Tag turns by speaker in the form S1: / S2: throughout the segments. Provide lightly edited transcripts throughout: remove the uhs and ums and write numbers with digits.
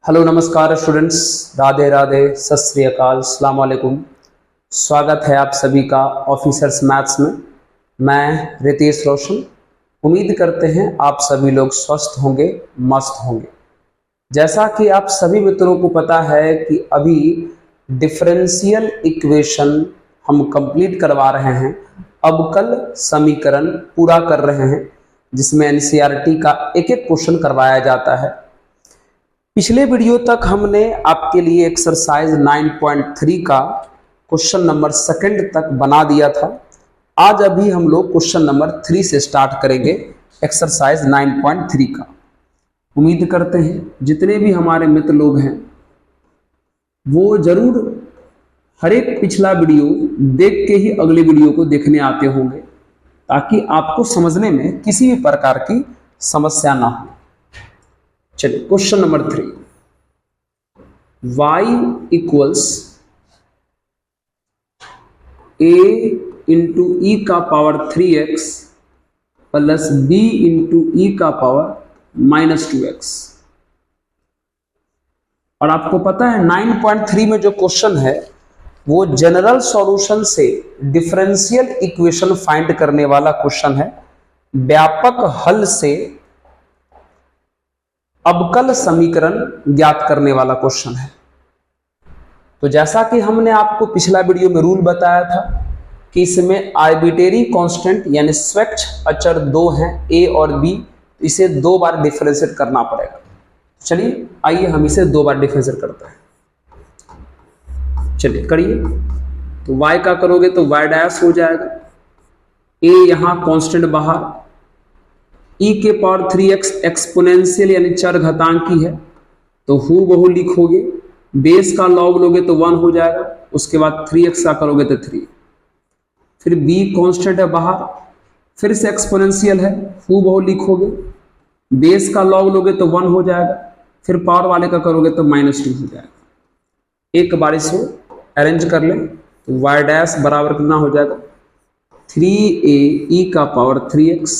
S1: Hello नमस्कार students, Radhe Radhe, सत श्री अकाल, अस्सलाम वालेकुम। स्वागत है आप सभी का ऑफिसर्स मैथ्स में। मैं रितेश रोशन। उम्मीद करते हैं आप सभी लोग स्वस्थ होंगे, मस्त होंगे। जैसा कि आप सभी मित्रों को पता है कि अभी डिफरेंशियल इक्वेशन हम कंप्लीट करवा रहे हैं। अब कल समीकरण पूरा कर रहे हैं, जिसमें एनसीईआरटी का एक एक क्वेश्चन करवाया जाता है। पिछले वीडियो तक हमने आपके लिए एक्सरसाइज 9.3 का क्वेश्चन नंबर 2 तक बना दिया था। आज अभी हम लोग क्वेश्चन नंबर 3 से स्टार्ट करेंगे एक्सरसाइज 9.3 का। उम्मीद करते हैं जितने भी हमारे मित्र लोग हैं वो जरूर हर एक पिछला वीडियो देख के ही अगले वीडियो को देखने आते होंगे, ताकि आपको समझने में किसी भी प्रकार की समस्या ना हो। चलिए question number 3, y equals a into e का power 3x plus b into e का पावर माइनस 2x। और आपको पता है 9.3 में जो क्वेश्चन है वो जनरल सॉल्यूशन से डिफरेंशियल इक्वेशन फाइंड करने वाला क्वेश्चन है। व्यापक हल से अवकल समीकरण ज्ञात करने वाला क्वेश्चन है। तो जैसा कि हमने आपको पिछला वीडियो में रूल बताया था कि इसमें आर्बिट्रेरी कांस्टेंट यानी स्वैच्छ अचर 2 हैं, a और b, इसे 2 बार डिफरेंशिएट करना पड़ेगा। चलिए आइए हम इसे 2 बार डिफरेंशिएट करते हैं। चलिए करिए। तो y का करोगे तो y डैश हो जाएगा, a यहां कांस्टेंट बाहर, e के पावर 3x एक्सपोनेंशियल यानी चर घातांकी है तो हु बहु लिखोगे। बेस का लॉग लोगे तो 1 हो जाएगा, उसके बाद 3x का करोगे तो 3। फिर b कांस्टेंट है बाहर, फिर से एक्सपोनेंशियल है, हु बहु लिखोगे। बेस का लॉग लोगे तो 1 हो जाएगा, फिर पावर वाले का करोगे तो -2 हो जाएगा। एक बार इसको अरेंज कर लें तो y डैश बराबर कितना हो जाएगा, 3a e का power 3x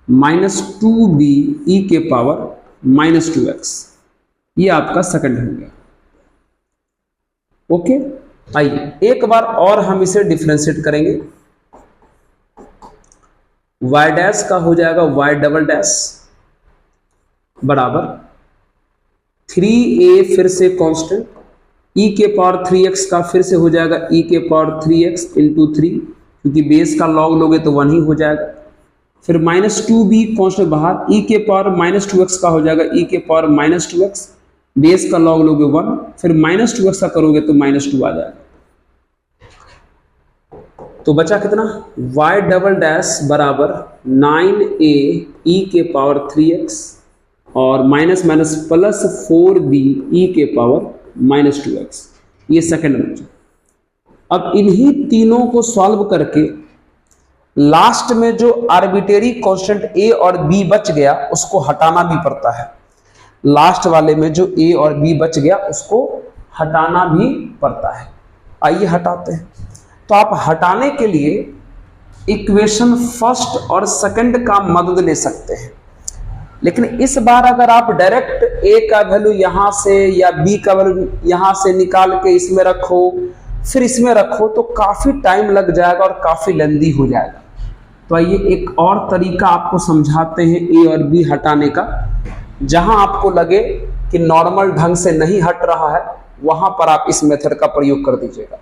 S1: minus 2b e के पावर माइनस 2x। ये आपका सेकंड हो गया। ओके, आइए एक बार और हम इसे डिफरेंशिएट करेंगे। y डैश का हो जाएगा y डबल डैश बराबर 3a फिर से कांस्टेंट, e के पावर 3x का फिर से हो जाएगा e के पावर 3x इंटू 3, क्योंकि बेस का लॉग लोगे तो 1 ही हो जाएगा। फिर -2b कांस्टेंट बाहर, e के पावर -2x का हो जाएगा e के पावर -2x, बेस का लॉग लोगे 1, फिर -2x का करोगे तो -2 आ जाएगा। तो बचा कितना, y डबल डैश बराबर 9a e के पावर 3x और minus minus plus 4b e के पावर -2x। ये सेकंड में। अब इन्हीं तीनों को सॉल्व करके लास्ट में जो आर्बिट्रेरी कांस्टेंट a और b बच गया उसको हटाना भी पड़ता है। लास्ट वाले में जो a और b बच गया उसको हटाना भी पड़ता है। आइए हटाते हैं। तो आप हटाने के लिए इक्वेशन फर्स्ट और सेकंड का मदद ले सकते हैं, लेकिन इस बार अगर आप डायरेक्ट a का वैल्यू यहां से या b का वैल्यू यहां से निकाल के इसमें रखो फिर इसमें रखो तो काफी टाइम लग जाएगा और काफी लेंदी हो जाएगा। तो आइए एक और तरीका आपको समझाते हैं a और b हटाने का। जहां आपको लगे कि नॉर्मल ढंग से नहीं हट रहा है वहां पर आप इस मेथड का प्रयोग कर दीजिएगा,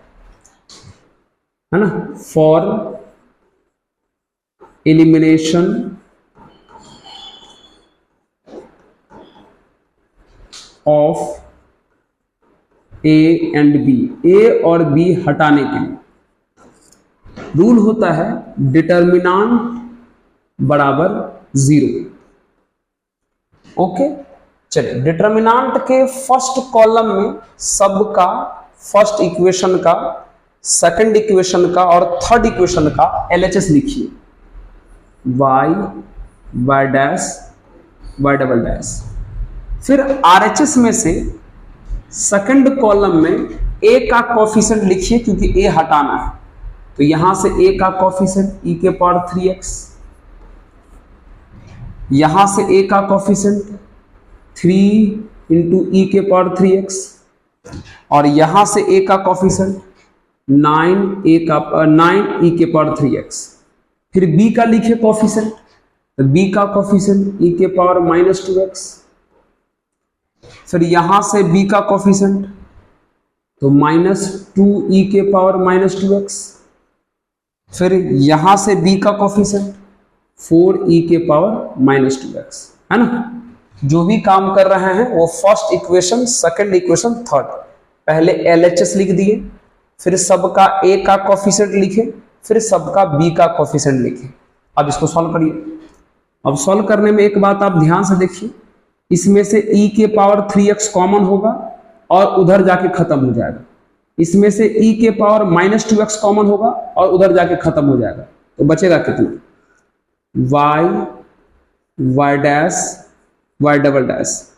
S1: है ना। For elimination of a and b, a और b हटाने के लिए रूल होता है डिटर्मिनेंट बराबर 0। ओके, चलिए डिटर्मिनेंट के फर्स्ट कॉलम में सब का, फर्स्ट इक्वेशन का, सेकंड इक्वेशन का और थर्ड इक्वेशन का LHS लिखिए। y dash y double dash. फिर RHS में से सेकंड कॉलम में a का कोफिशिएंट लिखिए, क्योंकि a हटाना है। तो यहां से a का कोफिशिएंट e के पावर 3x, यहां से a का कोफिशिएंट 3 इंटू ई के पावर 3x, और यहां से a का कॉफिशेंट 9 e के पावर 3x। फिर b का लिखे कॉफिशेंट, तो b का कॉफिशेंट e के पावर -2x। फिर यहां से b का कॉफिशेंट तो -2e के पावर -2x। फिर यहां से b का कॉफिशेंट 4e के पावर -2x, है ना। जो भी काम कर रहे हैं वो first equation, second equation, third, पहले LHS लिख दिए, फिर सबका a का कॉफिशेंट लिखे, फिर सबका b का कॉफिशेंट लिखे। अब इसको सॉल्व करिए। अब सॉल्व करने में एक बात आप ध्यान से देखिए, इसमें से e के पावर 3x कॉमन होगा और उधर जाके खत्म हो जाएगा। इसमें से e के पावर -2x कॉमन होगा और उधर जाके खत्म हो जाएगा। तो बचेगा कितना? y dash y double dash,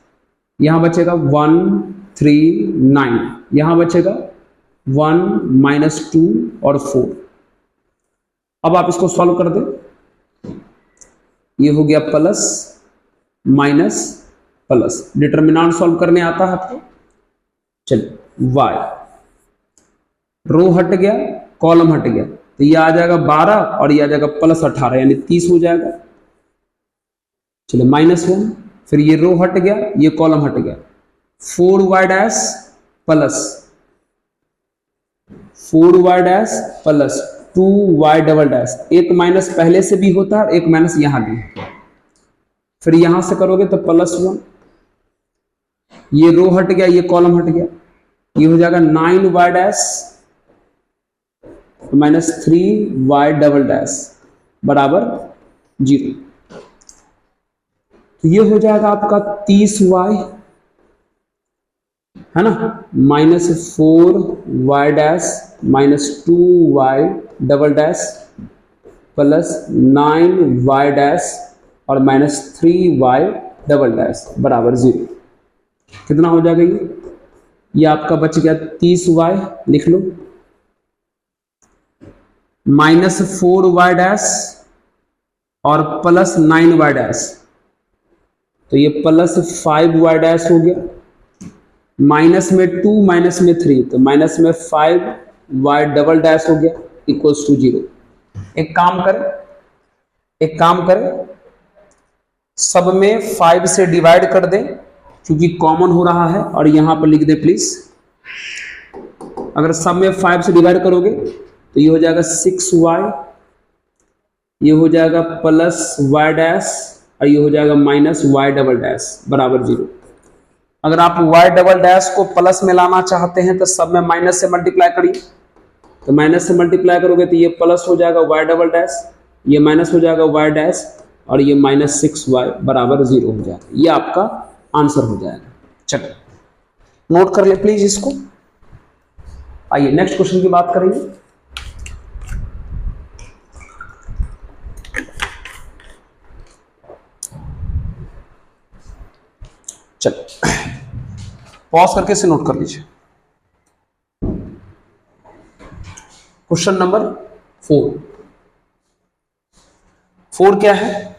S1: यहां बचेगा 1 3 9, यहां बचेगा 1 -2 और 4। अब आप इसको सॉल्व कर दें, ये हो गया plus minus plus. Determinant solve करने आता है आपको? चलिए, y रो हट गया, कॉलम हट गया, तो ये आ जाएगा 12 और ये आ जाएगा +18, यानी 30 हो जाएगा। चलिए -1, फिर ये रो हट गया, ये कॉलम हट गया, 4y dash plus 4y dash plus 2y double dash. एक माइनस पहले से भी होता है, एक माइनस यहां भी है। फिर यहां से करोगे तो +1, ये रो हट गया, ये कॉलम हट गया, ये हो जाएगा 9y dash -3y double dash बराबर 0। तो ये हो जाएगा आपका 30y, है ना, -4y dash -2y double dash plus 9y dash और -3y डबल डैश बराबर 0। कितना हो जाएगा ये आपका बच गया 30y, लिख लो, -4y डैश और प्लस 9y डैश, तो ये +5y डैश हो गया, माइनस में 2 माइनस में 3, तो माइनस में 5y डबल डैश हो गया इक्वल्स टू 0। एक काम करें, सब में 5 से डिवाइड कर दें क्योंकि कॉमन हो रहा है, और यहां पर लिख दे प्लीज। अगर सब में 5 से डिवाइड करोगे तो ये हो जाएगा 6y, ये हो जाएगा +y डैश और ये हो जाएगा -y डबल डैश बराबर 0। अगर आप y डबल डैश को प्लस में लाना चाहते हैं तो सब में माइनस से मल्टीप्लाई करिए, तो माइनस से मल्टीप्लाई करोगे तो ये प्लस हो जाएगा y डबल डैश, ये माइनस हो जाएगा y डैश और ये -6y बराबर 0 हो जाएगा। ये आपका आंसर हो जाएगा। चलिए नोट कर ले प्लीज इसको। आइए नेक्स्ट क्वेश्चन की बात करेंगे। चलिए पॉज करके इसे नोट कर लीजिए। क्वेश्चन नंबर 4 क्या है?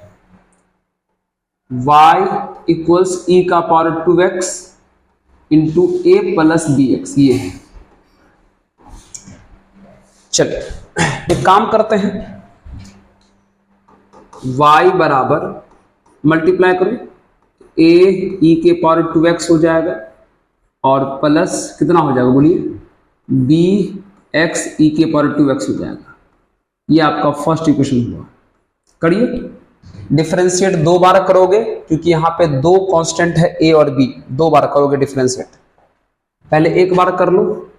S1: y इक्वल्स e का power 2x into a plus bx, ये है। चलिए एक काम करते हैं, y बराबर मल्टीप्लाई करो, a e के पावर 2x हो जाएगा और प्लस कितना हो जाएगा बोलिए, b x e के पावर 2x हो जाएगा। ये आपका फर्स्ट इक्वेशन हुआ। करिए, डिफरेंशिएट 2 बार करोगे क्योंकि यहां पे 2 कांस्टेंट है a और b, 2 बार करोगे डिफरेंशिएट। पहले एक बार कर लो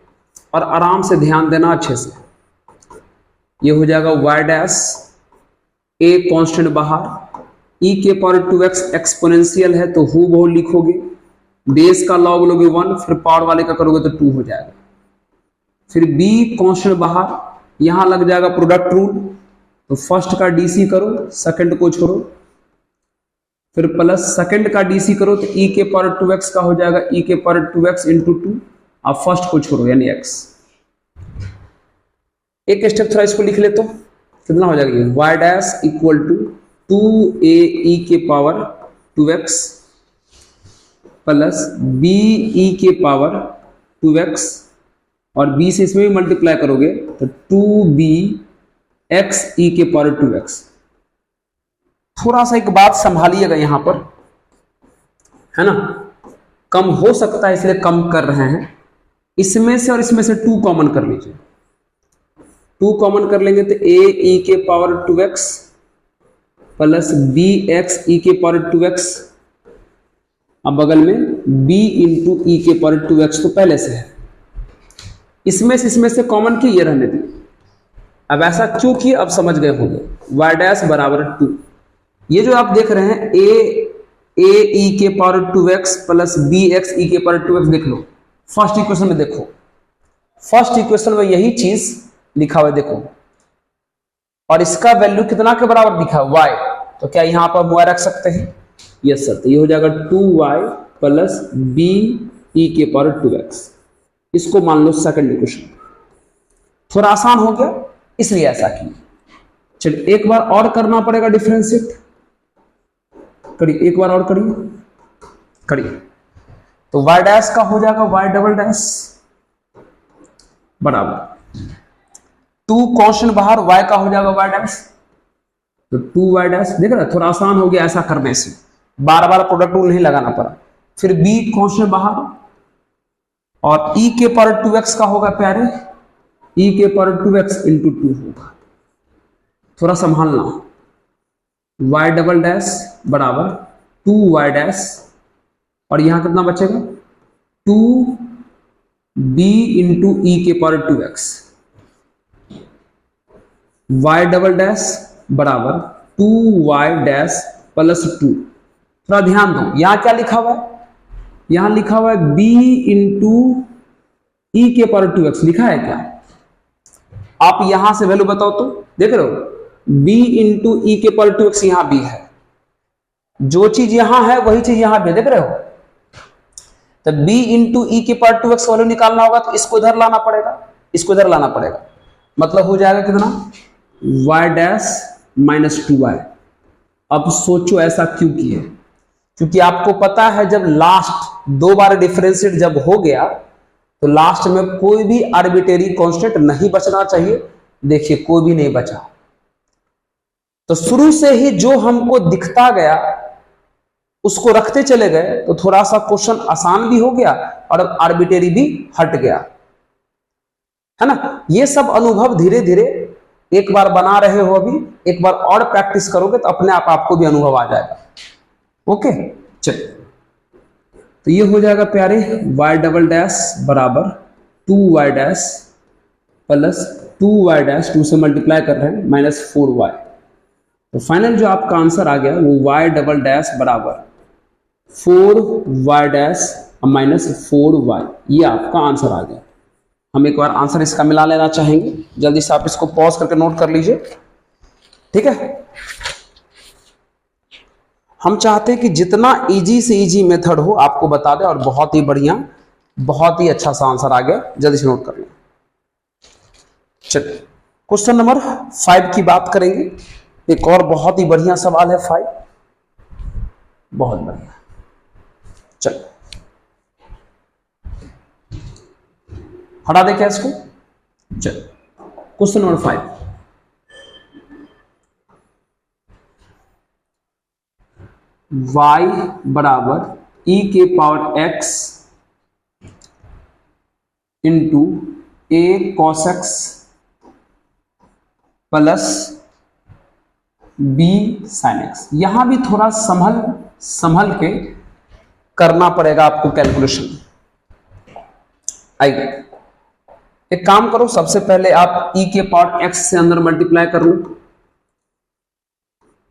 S1: और आराम से ध्यान देना अच्छे से। ये हो जाएगा y डैश, a कांस्टेंट बाहर, e के पावर 2x एक्सपोनेंशियल है तो हु बहु लिखोगे, बेस का लॉग लोगे 1, फिर पावर वाले का करोगे तो 2 हो जाएगा। फिर b कांस्टेंट बाहर, यहां लग जाएगा प्रोडक्ट रूल, तो फर्स्ट का डीसी करो, सेकंड को छोड़ो, फिर प्लस सेकंड का डीसी करो तो e के पावर 2x का हो जाएगा e के पावर 2x इंटू 2, आप फर्स्ट को छोड़ो यानी x। एक स्टेप थोड़ा इसको लिख ले तो कितना हो जाएगा, y dash equal to 2a e के power 2x plus B E के पावर 2x, और b से इसमें भी मल्टीप्लाई करोगे तो 2b x e के पावर 2x। थोड़ा सा एक बात संभालिएगा यहां पर, है ना, कम हो सकता है इसलिए कम कर रहे हैं। इसमें से और इसमें से 2 कॉमन कर लीजिए। 2 कॉमन कर लेंगे तो a e के power 2x plus b x e के पावर 2x, अब बगल में b इंटू ई के पावर 2x तो पहले से है। इसमें से कॉमन की ये रहने दी। अब ऐसा क्यों किया अब समझ गए होंगे। y डैश बराबर 2, ये जो आप देख रहे हैं a e के power 2x plus b x e के पावर 2x, देख लो फर्स्ट इक्वेशन में। देखो फर्स्ट इक्वेशन में यही चीज लिखा हुआ है, देखो, और इसका वैल्यू कितना के बराबर दिखा है y, तो क्या यहां पर y रख सकते हैं? यस सर, तो ये हो जाएगा 2y प्लस b e के पावर 2x। इसको मान लो सेकंड इक्वेशन। थोड़ा आसान हो गया इसलिए ऐसा किया। चलिए एक बार और करना पड़ेगा डिफरेंशिएट, करिए एक बार और करिए। तो y डैश का हो जाएगा y डबल डैश बराबर 2 कांस्टेंट बाहर, y का हो जाएगा y डैश, तो 2y डैश। देख रहे थोड़ा आसान हो गया ऐसा करने से, बार बार प्रोडक्ट रूल नहीं लगाना पड़ा। फिर b कांस्टेंट बाहर, और e के पावर 2x का होगा प्यारे, e के पावर 2x इंटू 2 होगा। थोड़ा संभालना, y डबल डैश बराबर 2y डैश, और यहां कितना बचेगा 2b इंटू ई के power 2x, y double dash बराबर 2y डैश प्लस 2। थोड़ा ध्यान दो, यहां क्या लिखा हुआ है, यहां लिखा हुआ है b इंटू ई के पावर 2x, लिखा है क्या? आप यहां से वैल्यू बताओ तो, देख रहे हो b इंटू ई के पावर 2x, यहां b है, जो चीज यहां है वही चीज यहां भी, देख रहे हो। तो b इंटू ई के पावर 2x वैल्यू निकालना होगा तो इसको इधर लाना पड़ेगा, इसको इधर लाना पड़ेगा, मतलब हो जाएगा कितना y डैश माइनस 2y। अब सोचो ऐसा क्यों किए, क्योंकि आपको पता है जब लास्ट 2 बार डिफरेंशिएट जब हो गया तो लास्ट में कोई भी आर्बिट्रेरी कांस्टेंट नहीं बचना चाहिए। देखिए कोई भी नहीं बचा, तो शुरू से ही जो हमको दिखता गया उसको रखते चले गए, तो थोड़ा सा क्वेश्चन आसान भी हो गया और अब आर्बिट्रेरी भी हट गया, है ना। ये सब अनुभव धीरे धीरे, एक बार बना रहे हो अभी, एक बार और प्रैक्टिस करोगे तो अपने आप आपको भी अनुभव आ जाएगा। ओके चलिए, तो ये हो जाएगा प्यारे y डबल डैश बराबर 2y dash plus 2y dash, 2 से मल्टीप्लाई कर रहे हैं, माइनस 4y। तो फाइनल जो आपका आंसर आ गया वो y डबल डैश बराबर 4y डैश माइनस 4y, ये आपका आंसर आ गया। हम एक बार आंसर इसका मिला लेना चाहेंगे, जल्दी से आप इसको पॉज करके नोट कर लीजिए, ठीक है। हम चाहते हैं कि जितना इजी से इजी मेथड हो आपको बता दें, और बहुत ही बढ़िया, बहुत ही अच्छा सा आंसर आ गया, जल्दी से नोट कर लें। चलिए क्वेश्चन नंबर 5 की बात करेंगे। एक और बहुत ही बढ़िया सवाल है 5, बहुत बढ़िया। चलिए हटा दे क्या इसको। चलिए क्वेश्चन नंबर 5, y बराबर e के पावर x into a cos x plus b sin x। यहां भी थोड़ा संभल के करना पड़ेगा आपको कैलकुलेशन। आइए एक काम करो, सबसे पहले आप e के पावर x से अंदर मल्टीप्लाई कर लो,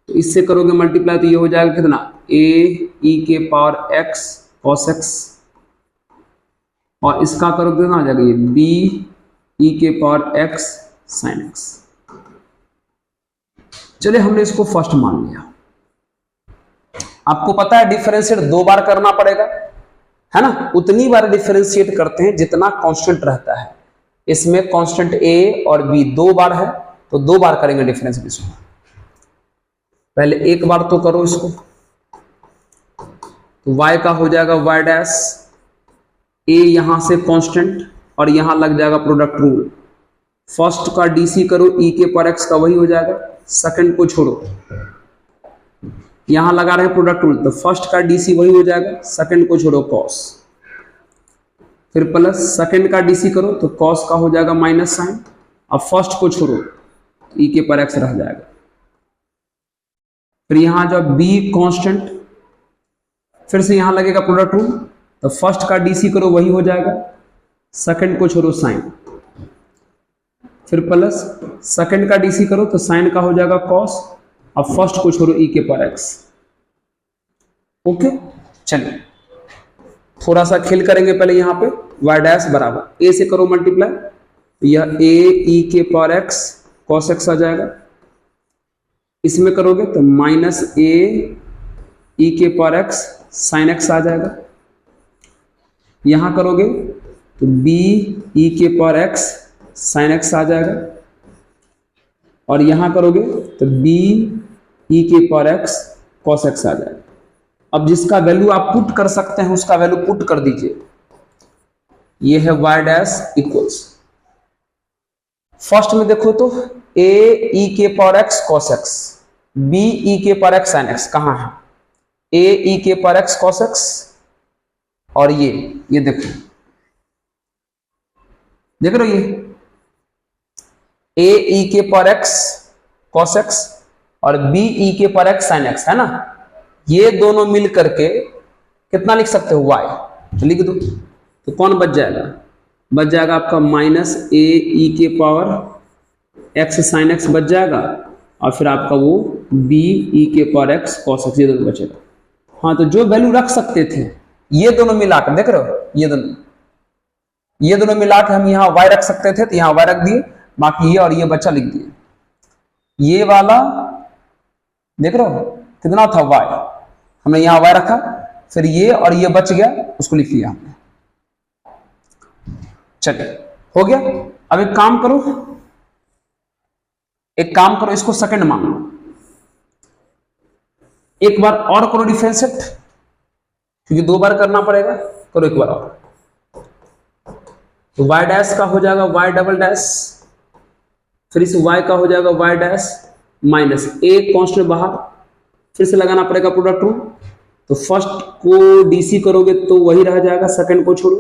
S1: तो इससे करोगे मल्टीप्लाई तो ये हो जाएगा कितना a e के पावर x cos x, और इसका करोगे कितना हो जाएगा ये b e के पावर x sin x। चलिए हमने इसको फर्स्ट मान लिया। आपको पता है डिफरेंशिएट 2 बार करना पड़ेगा, है ना, उतनी बार डिफरेंशिएट करते हैं जितना कांस्टेंट रहता है। इसमें कांस्टेंट a और b 2 बार है, तो 2 बार करेंगे डिफरेंशिएट इसमें। पहले एक बार तो करो इसको, तो y का हो जाएगा y डैश, a यहां से कांस्टेंट और यहां लग जाएगा प्रोडक्ट रूल। फर्स्ट का डीसी करो e के पावर x का वही हो जाएगा, सेकंड को छोड़ो, यहां लगा रहे प्रोडक्ट रूल तो फर्स्ट का डीसी वही हो जाएगा, सेकंड को छोड़ो कॉस, फिर प्लस सेकंड का डीसी करो तो कॉस का हो जाएगा माइनस साइन, अब फर्स्ट को छोड़ो e के पावर x रह जाएगा। फिर यहां जो b कांस्टेंट, फिर से यहां लगेगा प्रोडक्ट रूल तो फर्स्ट का डीसी करो वही हो जाएगा, सेकंड को छोड़ो साइन, फिर प्लस सेकंड का डीसी करो तो साइन का हो जाएगा कॉस, अब फर्स्ट को छोड़ो e के पावर x। ओके, चलिए थोड़ा सा खेल करेंगे पहले। यहां पे y डैश बराबर a से करो मल्टीप्लाई, तो यह a e के पावर x cos x आ जाएगा, इसमें करोगे तो माइनस a e के पावर x sin x आ जाएगा, यहां करोगे तो b e के पावर x sin x आ जाएगा, और यहां करोगे तो b e के पावर x cos x आ जाएगा। अब जिसका वैल्यू आप पुट कर सकते हैं उसका वैल्यू पुट कर दीजिए। ये है y डैश इक्वल्स, फर्स्ट में देखो तो a e के पावर x cos x, b e के पावर x sin x कहां है, a e के पावर x cos x, और ये देखो, देख रहे हो ये a e के पावर x cos x और b e के पावर x sin x है ना, ये दोनों मिल करके कितना लिख सकते हो y, तो लिख दो, तो कौन बच जाएगा, बच जाएगा आपका माइनस a e के पावर x sin x बच जाएगा, और फिर आपका वो b e के पावर x cos x, ये दोनों बचेगा। हाँ, तो जो वैल्यू रख सकते थे ये दोनों मिलाकर, देख रहे हो ये दोनों मिलाकर हम यहाँ y रख सकते थे तो यहाँ y रख दिए, बाकी ये और ये बच्चा लिख दिए। ये वाला देख रहे हो कितना था y, हमने यहाँ y रखा, फिर ये और ये बच गया उसको लिख लिया हमने। चलिए हो गया। अब एक काम करो, इसको सेकंड मान लो, एक बार और करो डिफरेंशिएट, क्योंकि दो बार करना पड़ेगा, करो एक बार और, तो y डैश का हो जाएगा y डबल डैश, फिर इस y का हो जाएगा y dash minus a constant बाहर, फिर से लगाना पड़ेगा प्रोडक्ट रूल, तो फर्स्ट को डीसी करोगे तो वही रह जाएगा, सेकंड को छोड़ो,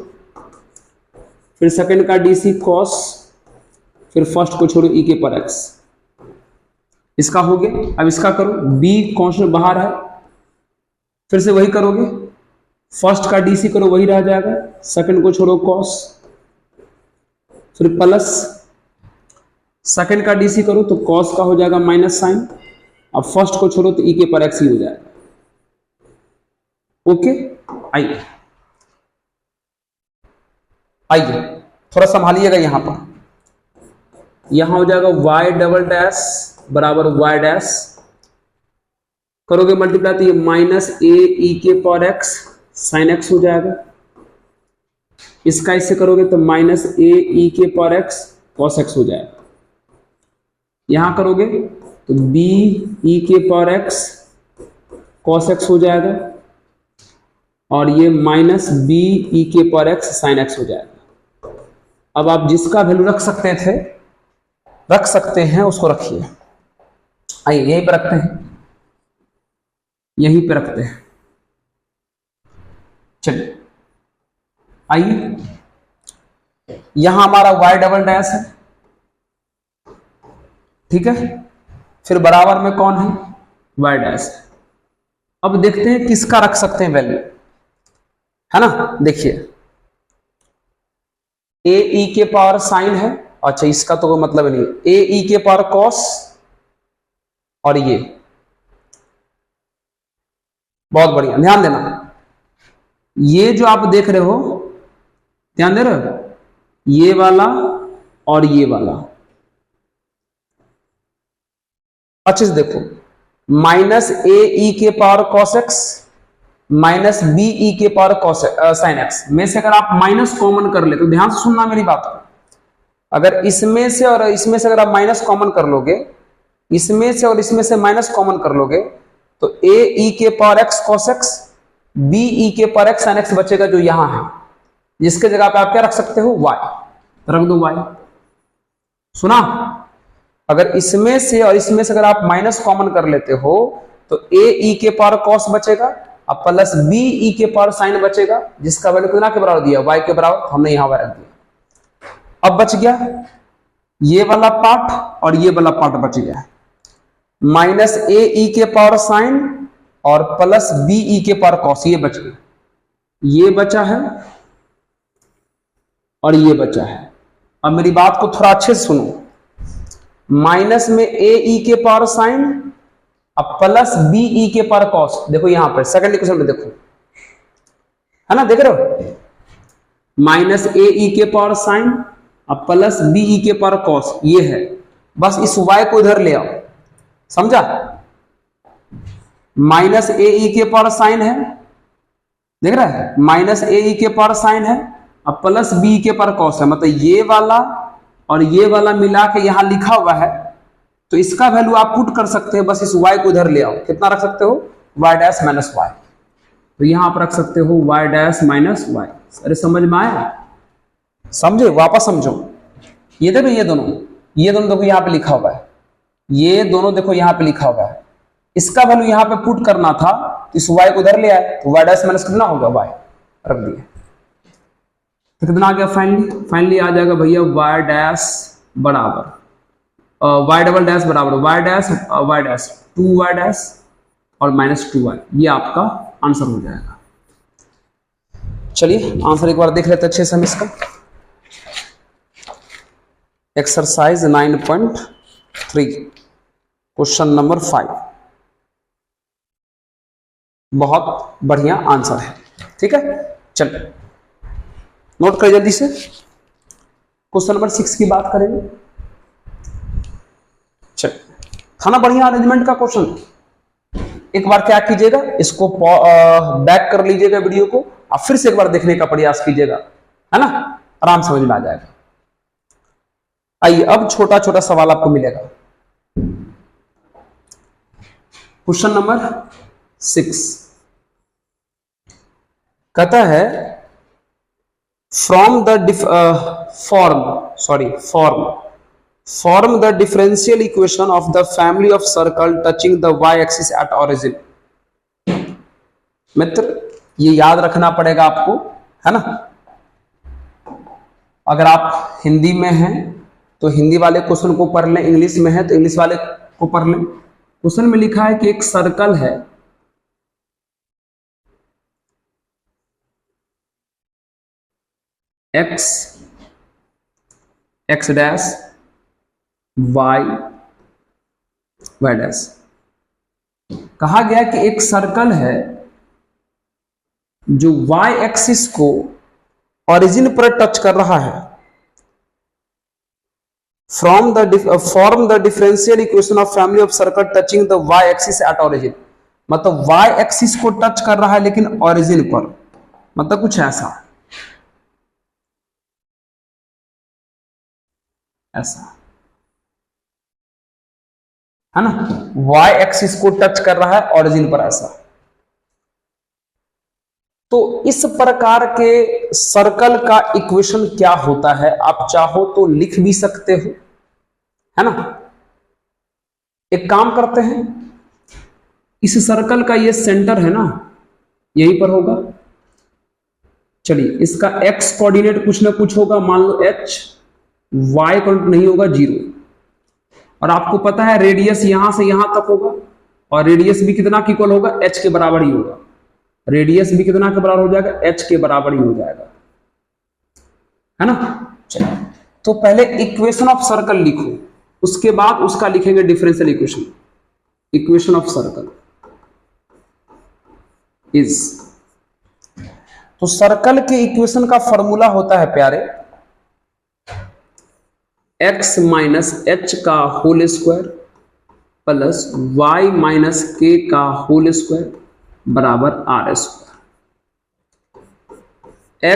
S1: फिर सेकंड का डीसी कॉस, फिर फर्स्ट को छोड़ो e के पावर x, इसका हो गया। अब इसका करो, b कांस्टेंट बाहर है, फिर से वही करोगे, फर्स्ट का डीसी करो वही रह जाएगा, सेकंड को छोड़ो कॉस, फिर प्लस सेकंड का डीसी करो तो कॉस का हो जाएगा माइनस साइन, अब फर्स्ट को छोड़ो तो e के पावर x ही हो जाएगा। ओके, आइए थोड़ा संभालिएगा, यहां पर यहां हो जाएगा y डबल डैश बराबर y डैश, करोगे मल्टीप्लाई तो ये माइनस a e के पावर x sin x हो जाएगा, इसका इससे करोगे तो माइनस a e के पावर x cos x हो जाएगा, यहां करोगे तो b e के पावर x cos x हो जाएगा, और ये माइनस b e के पावर x sin x हो जाएगा। अब आप जिसका वैल्यू रख सकते हैं उसको रखिए। आइए यहीं पे रखते हैं, चलिए आइए, यहां हमारा y डबल डैश है, ठीक है, फिर बराबर में कौन है, y डैश है। अब देखते हैं किसका रख सकते हैं वैल्यू, है ना, देखिए a e के पावर साइन है, अच्छा इसका तो कोई मतलब नहीं, a e के पावर कॉस, और ये बहुत बढ़िया, ध्यान देना, ये जो आप देख रहे हो, ध्यान दे रहे हो, ये वाला और ये वाला, अच्छे से देखो, माइनस a e के power cos x minus b e के पावर कॉस साइन एक्स में से अगर आप माइनस कॉमन कर ले, तो ध्यान से सुनना मेरी बात को, अगर इसमें से और इसमें से अगर आप माइनस कॉमन कर लोगे, इसमें से और इसमें से माइनस कॉमन कर लोगे, तो a e के पावर x cos x B E के पर एक्स साइन एक्स बचेगा जो यहां है, जिसके जगह पे आप क्या रख सकते हो, वाई, रख दो वाई। सुना, अगर इसमें से और इसमें से अगर आप माइनस कॉमन कर लेते हो तो ए ई के पावर कॉस बचेगा अब प्लस बी ई के पावर साइन बचेगा, जिसका वैल्यू कितना के बराबर दिया, वाई के बराबर, तो हमने यहां रख दिया। अब बच गया ये वाला पार्ट और ये वाला पार्ट बच गया, माइनस ए ई के पावर साइन और प्लस बी ई के पावर कॉस, ये बच गया, ये बचा है और ये बचा है। अब मेरी बात को थोड़ा अच्छे से सुनो, माइनस में ए ई के पावर साइन अब प्लस बी ई के पावर कॉस, देखो यहां पर सेकंड इक्वेशन में देखो, है ना, देख रहे हो, माइनस ए ई के पावर साइन अब प्लस बी ई के पावर कॉस, ये है, बस इस y को इधर ले आओ, समझा, माइनस ए ई के पावर साइन है, देख रहा है, माइनस ए ई के पावर साइन है अब प्लस बी के पावर कॉस है, मतलब ये वाला और ये वाला मिला के यहां लिखा हुआ है, तो इसका वैल्यू आप पुट कर सकते हैं, बस इस y को इधर ले आओ, कितना रख सकते हो, y डैश माइनस वाई, तो यहां पर रख सकते हो y डैश माइनस वाई। अरे समझ में आया, समझे, वापस समझो, ये देखो ये दोनों देखो यहां पे लिखा हुआ है, ये दोनों देखो यहां पे लिखा हुआ है, इसका वैल्यू यहां पे पुट करना था, तो इस y को उधर ले आए, तो y डैश माइनस कितना होगा, y रख दिया, तो कितना आ गया, फाइनली आ जाएगा भैया y डैश बराबर y डबल डैश बराबर y डैश 2y डैश और माइनस 2y, ये आपका आंसर हो जाएगा। चलिए आंसर एक बार देख लेते अच्छे से हम इसका, एक्सरसाइज 9.3 क्वेश्चन नंबर 5, बहुत बढ़िया आंसर है, ठीक है। चलिए नोट करें जल्दी से, क्वेश्चन नंबर 6 की बात करेंगे। चलिए, था ना बढ़िया अरेंजमेंट का क्वेश्चन, एक बार क्या कीजिएगा, इसको बैक कर लीजिएगा वीडियो को, और फिर से एक बार देखने का प्रयास कीजिएगा, है ना, आराम समझ में आ जाएगा। आइए अब छोटा छोटा सवाल आपको मिलेगा। क्वेश्चन नंबर 6 कहता है form the differential equation of the family of circle touching the y-axis at origin। मित्र ये याद रखना पड़ेगा आपको, है ना, अगर आप हिंदी में हैं तो हिंदी वाले क्वेश्चन को पढ़ लें, इंग्लिश में है तो इंग्लिश वाले को पढ़ लें। क्वेश्चन में लिखा है कि एक सर्कल है, x डैश y डैश, कहा गया कि एक सर्कल है जो y एक्सिस को ओरिजिन पर टच कर रहा है। Form the differential equation of family of circle touching the y axis at origin, मतलब y एक्सिस को टच कर रहा है लेकिन ओरिजिन पर, मतलब कुछ ऐसा है ना, y एक्सिस को टच कर रहा है ओरिजिन पर ऐसा। तो इस प्रकार के सर्कल का इक्वेशन क्या होता है, आप चाहो तो लिख भी सकते हो, है ना। एक काम करते हैं, इस सर्कल का ये सेंटर है ना, यहीं पर होगा। चलिए इसका x कोऑर्डिनेट कुछ ना कुछ होगा, मान लो h, y कोऑर्डिनेट नहीं होगा 0, और आपको पता है रेडियस यहां से यहां तक होगा, और रेडियस भी कितना की इक्वल होगा, h के बराबर ही होगा, रेडियस भी कितना के बराबर हो जाएगा, h के बराबर ही हो जाएगा, है ना। चलिए तो पहले इक्वेशन ऑफ सर्कल लिखो, उसके बाद उसका लिखेंगे differential equation. Equation of circle is, तो सर्कल के इक्वेशन का फॉर्मूला होता है प्यारे, x माइनस एच का whole square plus y minus K का होल स्क्वायर बराबर R square.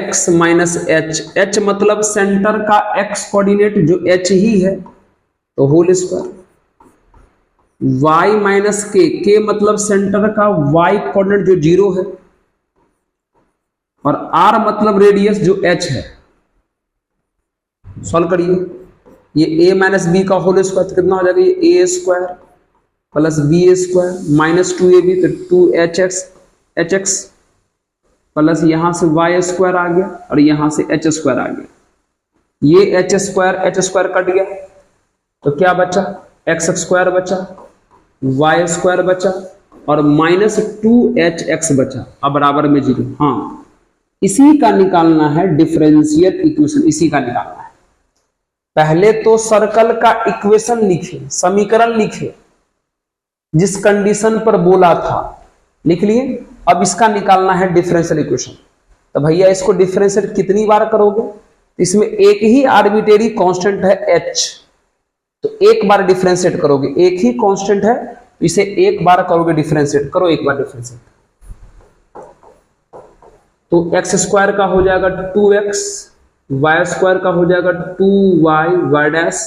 S1: x minus H, H मतलब सेंटर का x कोऑर्डिनेट जो h ही है तो होल स्क्वायर, y माइनस के मतलब सेंटर का y कोऑर्डिनेट जो 0 है और r मतलब रेडियस जो h है। सॉल्व करिए, ये a माइनस बी का होल स्क्वायर तो कितना हो जाएगा, ये a square plus B square minus 2ab तो 2hx प्लस यहां से y स्क्वायर आ गया और यहां से h स्क्वायर आ गया। ये h स्क्वायर कट गया तो क्या बचा, x स्क्वायर बचा, y स्क्वायर बचा और माइनस 2hx बचा, अब बराबर में 0। हाँ, इसी का निकालना है डिफरेंशियल इक्वेशन, इसी का निकालना है। पहले तो सर्कल का इक्वेशन लिखे, समीकरण लिखे, जिस कंडीशन पर बोला था लिख लिए। अब इसका निकालना है डिफरेंशियल इक्वेशन। तो भैया इसको डिफरेंशिएट कितनी बार करोगे, इसमें एक ही आर्बिट्रेरी कांस्टेंट है h, तो एक बार डिफरेंशिएट करोगे, एक ही कांस्टेंट है इसे एक बार करोगे डिफरेंशिएट, करो एक बार डिफरेंशिएट। तो x स्क्वायर का हो जाएगा 2x, y स्क्वायर का हो जाएगा 2y y dash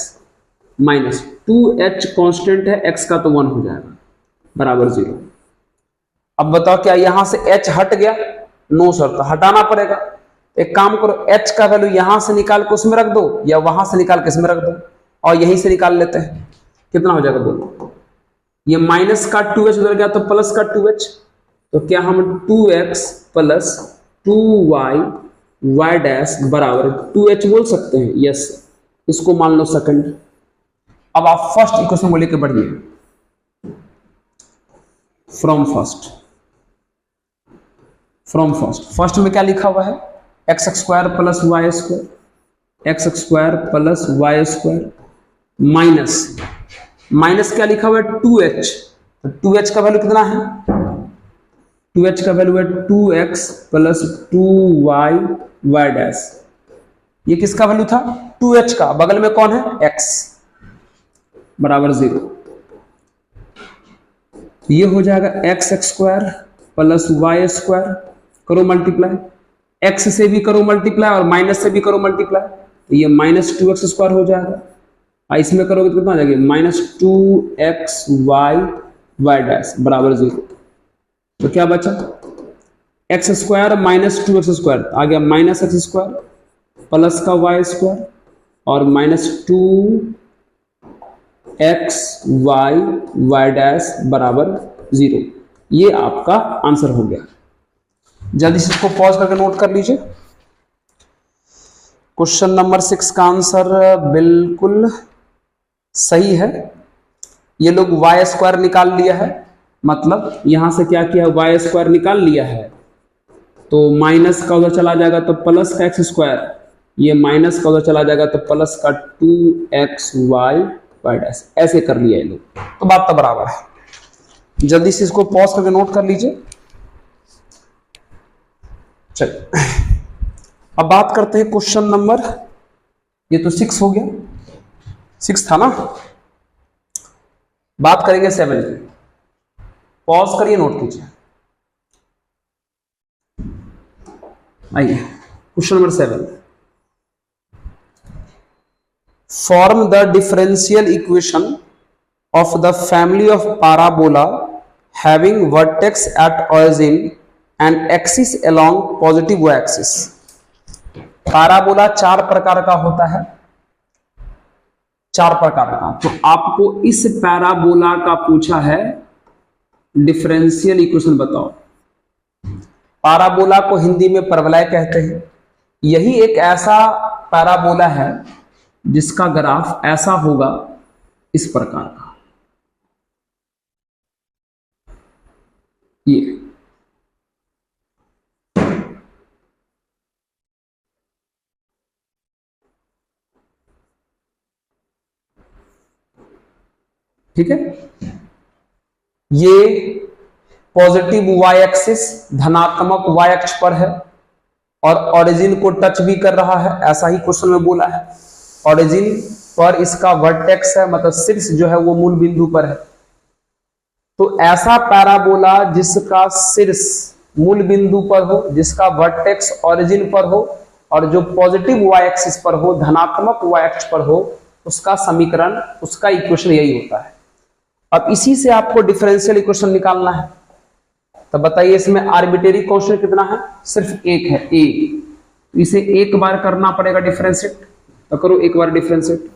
S1: minus 2h constant है, x का तो 1 हो जाएगा बराबर 0। अब बताओ क्या यहां से h हट गया, नो सर, तो हटाना पड़ेगा। एक काम करो, h का वैल्यू यहां से निकाल के उसमें रख दो या वहां से निकाल के इसमें रख दो और यहीं से निकाल लेते हैं। कितना हो जाएगा बोलो, ये माइनस का 2h उधर गया तो प्लस का 2h, तो क्या हम 2x plus 2y y dash बराबर 2h बोल सकते हैं, यस, इसको मान लो सेकंड। अब आप फर्स्ट इक्वेशन को लेकर बढ़िए, फ्रॉम फर्स्ट में क्या लिखा हुआ है, X square plus Y square, X square plus Y square minus क्या लिखा हुआ है 2h, तो 2h का वैल्यू कितना है, 2h का वैल्यू है 2x plus 2y y dash. ये किसका वैल्यू था, 2h का, बगल में कौन है x बराबर 0। ये हो जाएगा X square plus Y square, करो मल्टीप्लाई, x से भी करो मल्टीप्लाई और माइनस से भी करो मल्टीप्लाई, तो ये माइनस 2x स्क्वायर हो जाएगा। इसमें करोगे तो कितना आ जाएगा, माइनस 2xy y डैश बराबर 0। तो क्या बचा, x square minus 2x square आ गया माइनस x स्क्वायर प्लस का y स्क्वायर और माइनस 2xy y डैश बराबर 0। ये आपका आंसर हो गया। जल्दी से इसको पॉज करके नोट कर लीजिए। क्वेश्चन नंबर 6 का आंसर बिल्कुल सही है। ये लोग y स्क्वायर निकाल लिया है, मतलब यहां से क्या किया, y स्क्वायर निकाल लिया है, तो माइनस का उधर चला जाएगा तो प्लस का x स्क्वायर, ये माइनस का उधर चला जाएगा तो प्लस का 2xy y डैश, ऐसे कर लिया ये लोग, तो बात तो बराबर है। जल्दी से इसको पॉज करके नोट कर लीजिए। चलिए अब बात करते हैं क्वेश्चन नंबर, ये तो 6 हो गया, 6 था ना, बात करेंगे 7 की। पॉज करिए, नोट कीजिए। आइए question number 7, form the differential equation of the family of parabola having vertex at origin and axis along positive y axis। Parabola 4 प्रकार का होता है, 4 प्रकार का। तो आपको इस पैराबोला का पूछा है डिफरेंशियल इक्वेशन बताओ। पैराबोला को हिंदी में परवलय कहते हैं। यही एक ऐसा पैराबोला है जिसका ग्राफ ऐसा होगा, इस प्रकार का, ये ठीक है। ये पॉजिटिव y एक्सिस धनात्मक y अक्ष पर है और ओरिजिन को टच भी कर रहा है, ऐसा ही क्वेश्चन में बोला है। ओरिजिन पर इसका वर्टेक्स है, मतलब शीर्ष जो है वो मूल बिंदु पर है। तो ऐसा पैराबोला जिसका शीर्ष मूल बिंदु पर हो, जिसका वर्टेक्स ओरिजिन पर हो और जो पॉजिटिव y एक्सिस पर हो, धनात्मक y अक्ष पर हो, उसका समीकरण, उसका इक्वेशन यही होता है। अब इसी से आपको डिफरेंशियल इक्वेशन निकालना है। तो बताइए इसमें आर्बिट्रेरी कांस्टेंट कितना है, सिर्फ एक है, ए। इसे एक बार करना पड़ेगा डिफरेंशिएट, तो करो एक बार डिफरेंशिएट।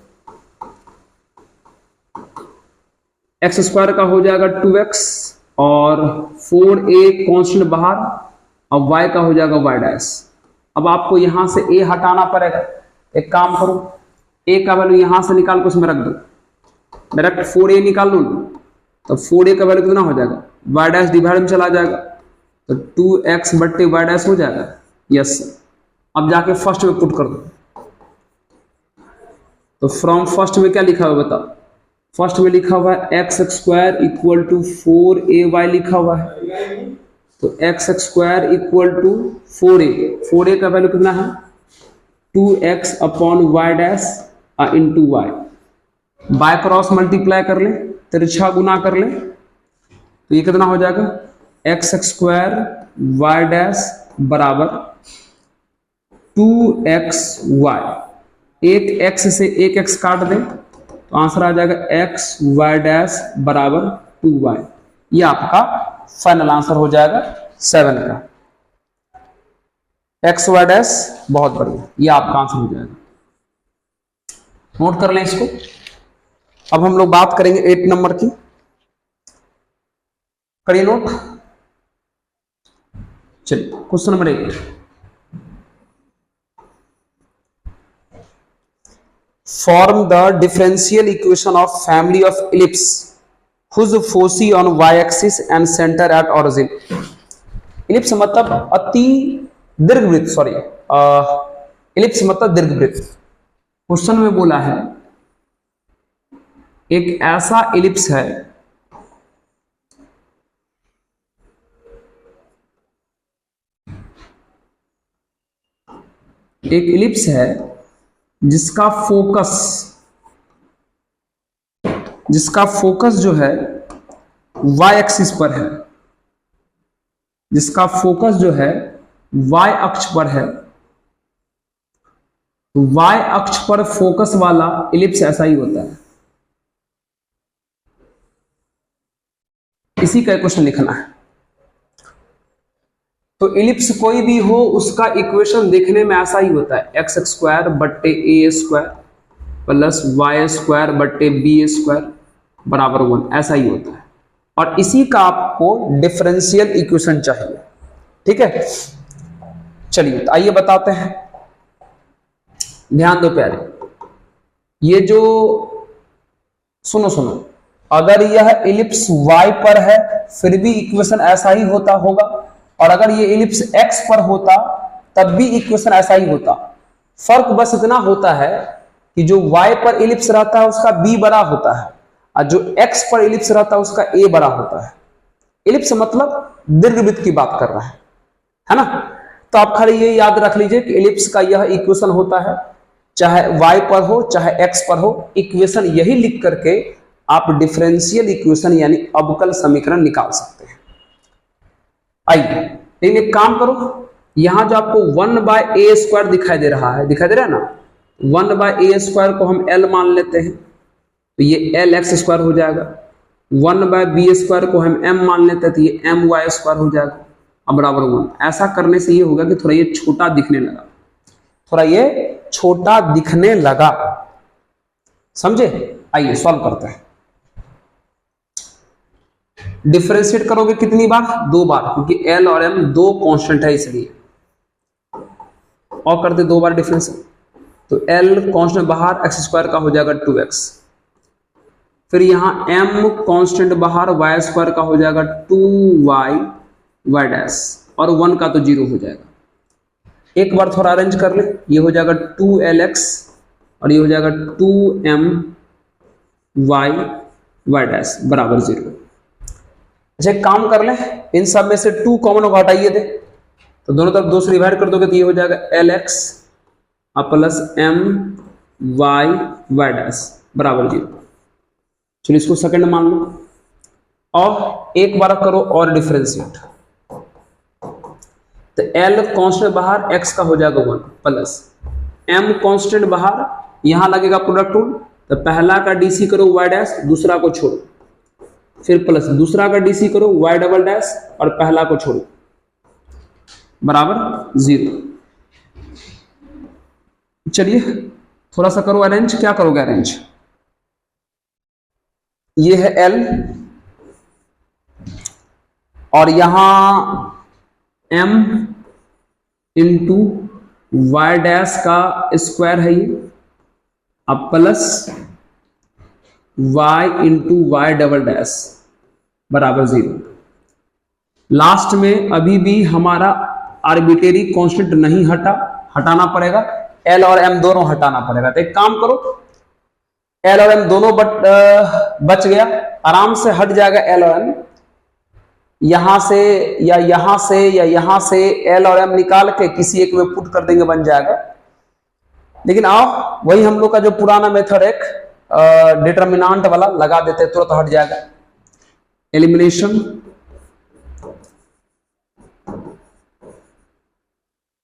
S1: एक्स स्क्वायर का हो जाएगा 2x और 4a कांस्टेंट बाहर, अब y का हो जाएगा y डैश। अब आपको यहां से a हटाना पड़ेगा। एक काम करो, a का वैल्यू यहां से निकाल के उसमें रख दो, डायरेक्ट 4a निकाल लो, तो 4a का वैल्यू कितना हो जाएगा, y डैश डिवाइड में चला जाएगा, तो 2x बट्टे y डैश हो जाएगा। यस, अब जाके फर्स्ट में पुट कर दो। तो फ्रॉम फर्स्ट में क्या लिखा हुआ बताओ, फर्स्ट में लिखा हुआ है X square equal to 4ay लिखा हुआ है, तो x square equal to 4a का वैल्यू कितना है 2x upon Y dash into Y. By cross multiply कर ले, तिरछा गुना कर ले, तो ये कितना हो जाएगा एक्स स्क्वायर वाई डैश बराबर 2xy। एक x से एक x काट दे तो आंसर आ जाएगा एक्स वाई डैश बराबर 2y। ये आपका फाइनल आंसर हो जाएगा 7 का, एक्स वाई डैश। बहुत बढ़िया, ये आपका आंसर हो जाएगा। नोट कर लें इसको। अब हम लोग बात करेंगे 8 नंबर की, करिए नोट। चलिए question number 8, form the differential equation of family of ellipse whose foci on y-axis and center at origin। ellipse मतलब अति दीर्घवृत्त, सॉरी ellipse मतलब दीर्घवृत्त। क्वेश्चन में बोला है एक ऐसा ellipse है एक ellipse है जिसका फोकस जो है y एक्सिस पर है, जिसका फोकस जो है y अक्ष पर है। तो y अक्ष पर फोकस वाला इलिप्स ऐसा ही होता है। इसी का क्वेश्चन लिखना है। तो इलिप्स कोई भी हो उसका इक्वेशन देखने में ऐसा ही होता है, एक्स स्क्वायर बट्टे ए स्क्वायर प्लस वाई स्क्वायर बट्टे बी स्क्वायर बराबर 1, ऐसा ही होता है। और इसी का आपको डिफरेंशियल इक्वेशन चाहिए, ठीक है। चलिए तो आइए बताते हैं, ध्यान दो प्यारे। ये जो सुनो, अगर यह इलिप्स y पर है फिर भी इक्वेशन ऐसा ही होता होगा, और अगर ये इलिप्स x पर होता तब भी इक्वेशन ऐसा ही होता। फर्क बस इतना होता है कि जो y पर इलिप्स रहता है उसका b बड़ा होता है, और जो x पर इलिप्स रहता है उसका a बड़ा होता है। इलिप्स मतलब दीर्घवृत्त की बात कर रहा है ना। तो आप खाली ये याद रख लीजिए कि इलिप्स का यह इक्वेशन होता है, चाहे y पर हो चाहे x पर हो। इक्वेशन यही लिख करके आप डिफरेंशियल इक्वेशन यानी अवकल समीकरण निकाल सकते हैं। आइए, लेकिन एक काम करो, यहां जो आपको 1/a² दिखाई दे रहा है ना, 1/a² को हम l मान लेते हैं, तो ये lx² हो जाएगा। 1/b² को हम m मान लेते हैं, तो ये my² हो जाएगा, अब बराबर 1। ऐसा करने से ये होगा कि थोड़ा ये छोटा दिखने लगा, समझे। आइए सॉल्व करते हैं। डिफरेंशिएट करोगे कितनी बार, 2 बार, क्योंकि L और M दो कांस्टेंट है इसलिए। और करते 2 बार डिफरेंशिएट, तो L कांस्टेंट बाहर, x² का हो जाएगा 2x। फिर यहां M कांस्टेंट बाहर, y² का हो जाएगा 2y डैश, और 1 का तो 0 हो जाएगा। एक बार थोड़ा अरेंज कर ले, ये हो जाएगा 2lx और ये हो जाएगा 2my डैश बराबर 0। अच्छा एक काम कर ले, इन सब में से 2 कॉमन हटाइए दे, तो दोनों तरफ 2 से डिवाइड कर दोगे तो ये हो जाएगा lx प्लस my डैश बराबर 0। चलिए इसको सेकंड मान लो, और एक बार करो और डिफरेंशिएट। तो L कांस्टेंट बाहर, x का हो जाएगा 1 प्लस M कांस्टेंट बाहर, यहां लगेगा प्रोडक्ट रूल, तो पहला का DC करो y डैश, दूसरा को छोड़ो, फिर प्लस दूसरा का डीसी करो y डबल डैश और पहला को छोड़ो बराबर 0। चलिए थोड़ा सा करो अरेंज, क्या करोगे अरेंज? ये है L और यहां M इंटू वाई डैश का स्क्वायर है ये, अब plus y into Y double dash बराबर 0। लास्ट में अभी भी हमारा आर्बिट्रेरी कांस्टेंट नहीं हटाना पड़ेगा, L और M दोनों हटाना पड़ेगा। तो एक काम करो, L और M दोनों बच गया, आराम से हट जाएगा L और M। यहां से या यहां से या यहां से L और M निकाल के किसी एक में पुट कर देंगे, बन जाएगा। लेकिन आओ वही हम लोग का जो पुराना मेथड एक डिटर्मिनेंट वाला लगा देते हैं, तुरंत हट जाएगा।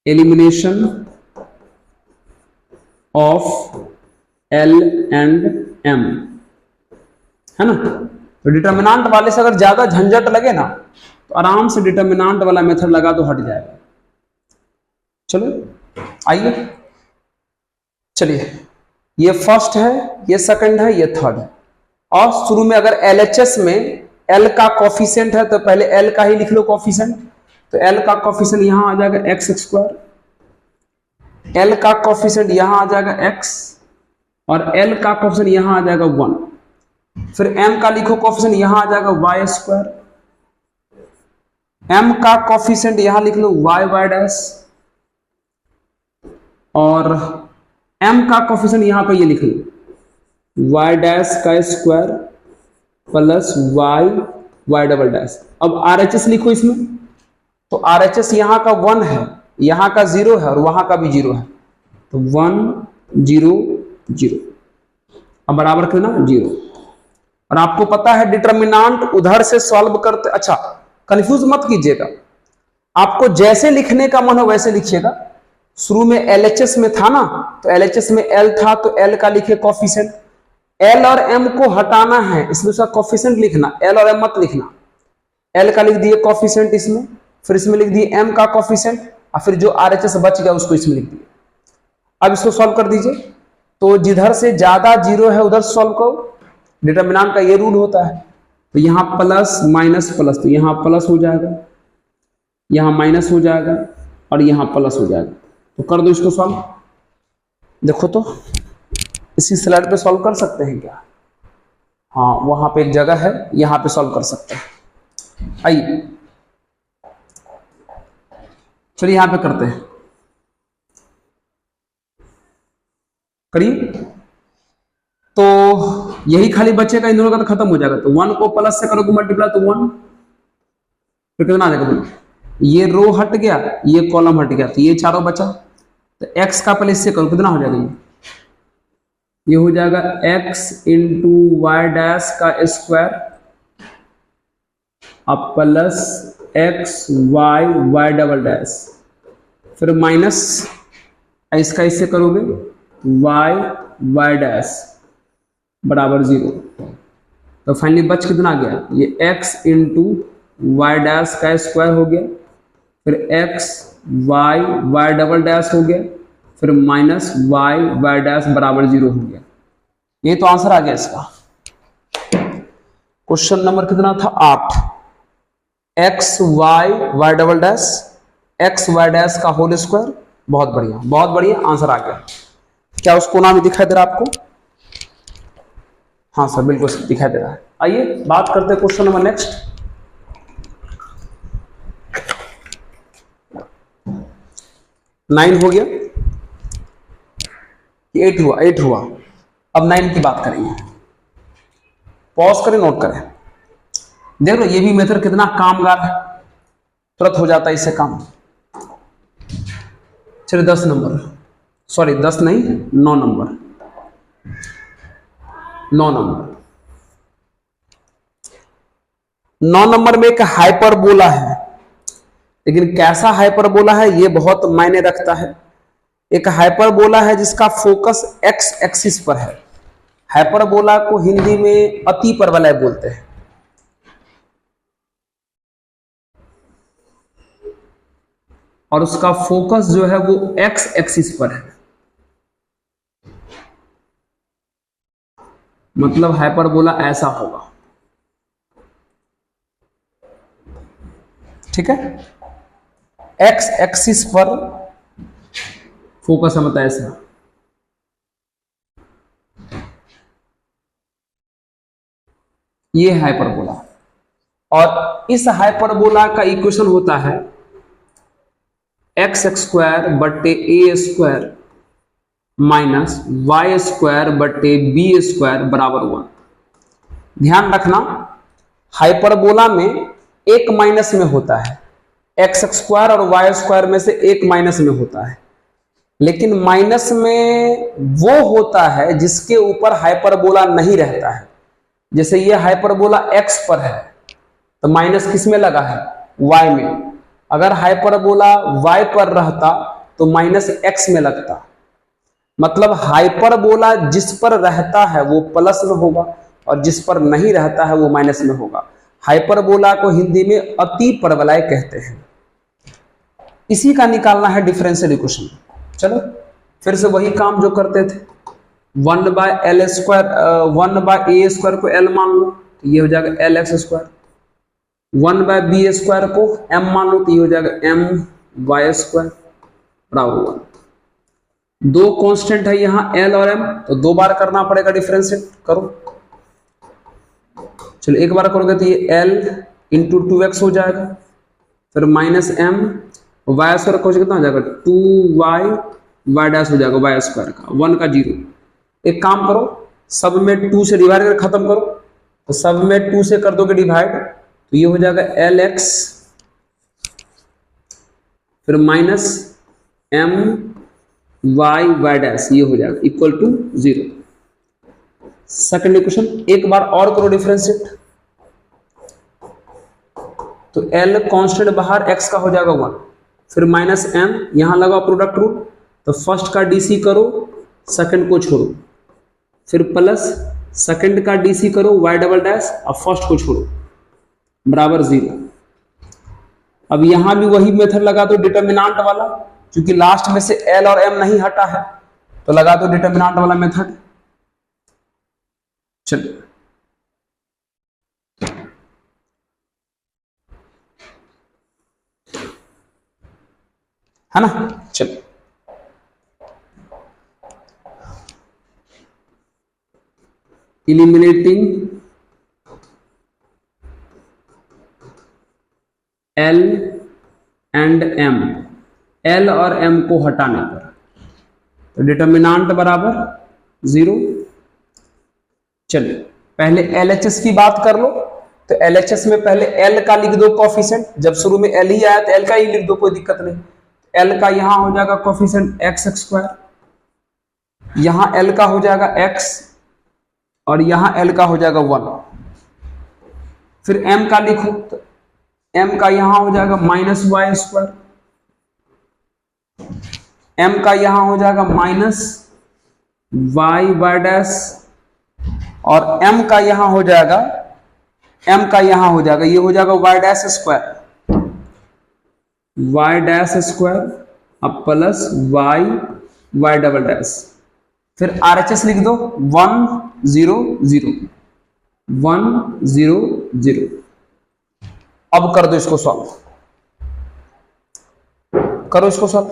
S1: Elimination of L and M है ना। तो डिटर्मिनेंट वाले से अगर ज्यादा झंझट लगे ना तो आराम से डिटर्मिनेंट वाला मेथड लगा तो हट जाएगा। चलो आइए, चलिए ये फर्स्ट है, ये सेकंड है, ये थर्ड है। और शुरू में अगर LHS में L का कॉफिशिएंट है तो पहले L का ही लिख लो कॉफिशिएंट। तो L का कॉफिशिएंट यहां आ जाएगा x स्क्वायर, L का कॉफिशिएंट यहां आ जाएगा x और L का कॉफिशिएंट यहां आ जाएगा 1। फिर M का लिखो कॉफिशिएंट यहां आ जाएगा y स्क्वायर, M का कॉफिशिएंट यहां लिख लो y डैश और M का कॉफिशिएंट यहां पे ये लिख लो y डैश का square plus y double dash. अब RHS लिखो इसमें, तो RHS यहां का 1 है, यहां का 0 है और वहां का भी 0 है, तो 1 0 0 अब बराबर करना 0। और आपको पता है डिटर्मिनेंट उधर से सॉल्व करते, अच्छा कंफ्यूज मत कीजिएगा, आपको जैसे लिखने का मन हो वैसे लिखिएगा। शुरू में LHS में था ना, तो LHS में L था तो L का लिखे कॉफिशिएंट, L और M को हटाना है इसलिए उसका कॉफिशिएंट लिखना, L और M मत लिखना। L का लिख दिए कॉफिशिएंट इसमें, फिर इसमें लिख दिए M का कॉफिशिएंट और फिर जो RHS बच गया उसको इसमें लिख दिए। अब इसको सॉल्व कर दीजिए, तो जिधर से ज्यादा 0 है उधर सॉल्व करो, डिटर्मिनेंट का ये रूल होता है। तो यहां प्लस माइनस प्लस, तो यहां प्लस हो जाएगा, यहां माइनस हो जाएगा और यहां प्लस हो जाएगा। तो कर दो इसको सॉल्व, देखो तो इसी स्लाइड पे सॉल्व कर सकते हैं क्या? हाँ वहां पे एक जगह है, यहां पे सॉल्व कर सकते हैं। आइए चलिए यहां पे करते हैं, करिए। तो यही खाली बचेगा, इन दोनों का तो खत्म हो जाएगा। तो 1 को प्लस से करोगे मल्टीप्लाई तो 1, फिर कितना आ जाएगा? ये रो हट गया, ये कॉलम हट गया, तो ये चारों बचा। तो x का पहले इससे करो, कितना हो जाएगा? ये हो जाएगा x इंटू वाई डैश का स्क्वायर अब plus x y double dash, फिर माइनस इसका इससे करोगे y डैश बराबर 0। तो फाइनली बच कितना गया? ये x इंटू वाई डैश का स्क्वायर हो गया, फिर x y डबल डैश हो गया, फिर माइनस y डैश बराबर 0 हो गया। ये तो आंसर आ गया इसका। क्वेश्चन नंबर कितना था? 8। x y double dash x y dash का होल स्क्वायर। बहुत बढ़िया, बहुत बढ़िया, आंसर आ गया। क्या उसको नाम दिखाई दे रहा है आपको? हाँ सर बिल्कुल दिखाई दे रहा है। आइए बात करते हैं क्वेश्चन नंबर नेक्स्ट। नाइन हो गया, 8 हुआ, 8 हुआ। अब 9 की बात करेंगे। पॉज करें, नोट करें। देख लो ये भी मेथड कितना कामगार है, तुरंत हो जाता है इससे काम। चलिए 10 नंबर, सॉरी 10 नहीं 9 नंबर, 9 नंबर। 9 नंबर में एक हाइपरबोला है, लेकिन कैसा हाइपरबोला है ये बहुत मायने रखता है। एक हाइपरबोला है जिसका फोकस एक्स एक्सिस पर है। हाइपरबोला को हिंदी में अति परवलय बोलते हैं। और उसका फोकस जो है वो एक्स एक्सिस पर है, मतलब हाइपरबोला ऐसा होगा। ठीक है, एक्स एक्सिस पर फोकस है, मतलब ऐसा। ये हाइपरबोला, और इस हाइपरबोला का इक्वेशन होता है एक्स स्क्वायर बटे ए स्क्वायर माइनस वाई स्क्वायर बटे बी स्क्वायर बराबर 1। ध्यान रखना, हाइपरबोला में एक माइनस में होता है, एक्स स्क्वायर और वाई स्क्वायर में से एक माइनस में होता है, लेकिन माइनस में वो होता है जिसके ऊपर हाइपरबोला नहीं रहता है। जैसे ये हाइपरबोला x पर है तो माइनस किस में लगा है, y में। अगर हाइपरबोला y पर रहता तो माइनस x में लगता। मतलब हाइपरबोला जिस पर रहता है वो प्लस में होगा और जिस पर नहीं रहता है वो माइनस में होगा। हाइपरबोला को हिंदी में अति परवलय कहते हैं। इसी का निकालना है डिफरेंशियल इक्वेशन। चलो फिर से वही काम जो करते थे, 1 by L square, 1 by A square को एल मान लो तो ये हो जाएगा L X square, 1 by B square को एम मान लो तो ये हो जाएगा एम वाई स्क्वायर बराबर 1। दो कांस्टेंट है यहाँ एल और एम, तो दो बार करना पड़ेगा डिफरेंशिएट। करो, चलो एक बार करोगे तो ये एल इंटू 2x हो जाएगा, फिर माइनस एम वाई स्क्वायर को कितना हो जाएगा 2y वाई डैश हो जाएगा वाई स्क्वायर का 1 का 0। एक काम करो, सब में 2 से डिवाइड कर खत्म करो, तो सब में 2 से कर दोगे डिवाइड तो ये हो जाएगा एल एक्स फिर minus M Y Y dash, ये हो जाएगा इक्वल टू 0। सेकंड इक्वेशन एक बार और करो डिफरेंशिएट, तो एल कांस्टेंट बाहर एक्स का हो जाएगा 1, फिर माइनस एम यहां लगा प्रोडक्ट रूल, तो फर्स्ट का डीसी करो सेकंड को छोड़ो, फिर प्लस सेकंड का डीसी करो वाई डबल डैश और फर्स्ट को छोड़ो बराबर 0। अब यहां भी वही मेथड लगा दो डिटर्मिनेंट वाला, क्योंकि लास्ट में से एल और एम नहीं हटा है तो लगा दो डिटर्मिनेंट वाला मेथड। चलिए है ना, चलिए eliminating L and M, L और M को हटाने पर तो डिटर्मिनेंट बराबर 0। चलिए पहले LHS की बात कर लो, तो LHS में पहले L का लिख दो कोफिशिएंट, जब शुरू में L ही आया तो L का ही लिख दो, कोई दिक्कत नहीं। L का यहां हो जाएगा कोफिशिएंट एक्स स्क्वायर, यहां L का हो जाएगा x और यहां L का हो जाएगा 1। फिर M का लिखो, तो M का यहां हो जाएगा माइनस वाई स्क्वायर, M का यहां हो जाएगा माइनस वाई वाई डैश और M का यहां हो जाएगा, M का यहां हो जाएगा ये हो जाएगा y dash square, y dash square अब plus Y Y double dash. फिर RHS लिख दो 1 0 0 1 0 0। अब कर दो इसको सॉल्व, करो इसको सॉल्व,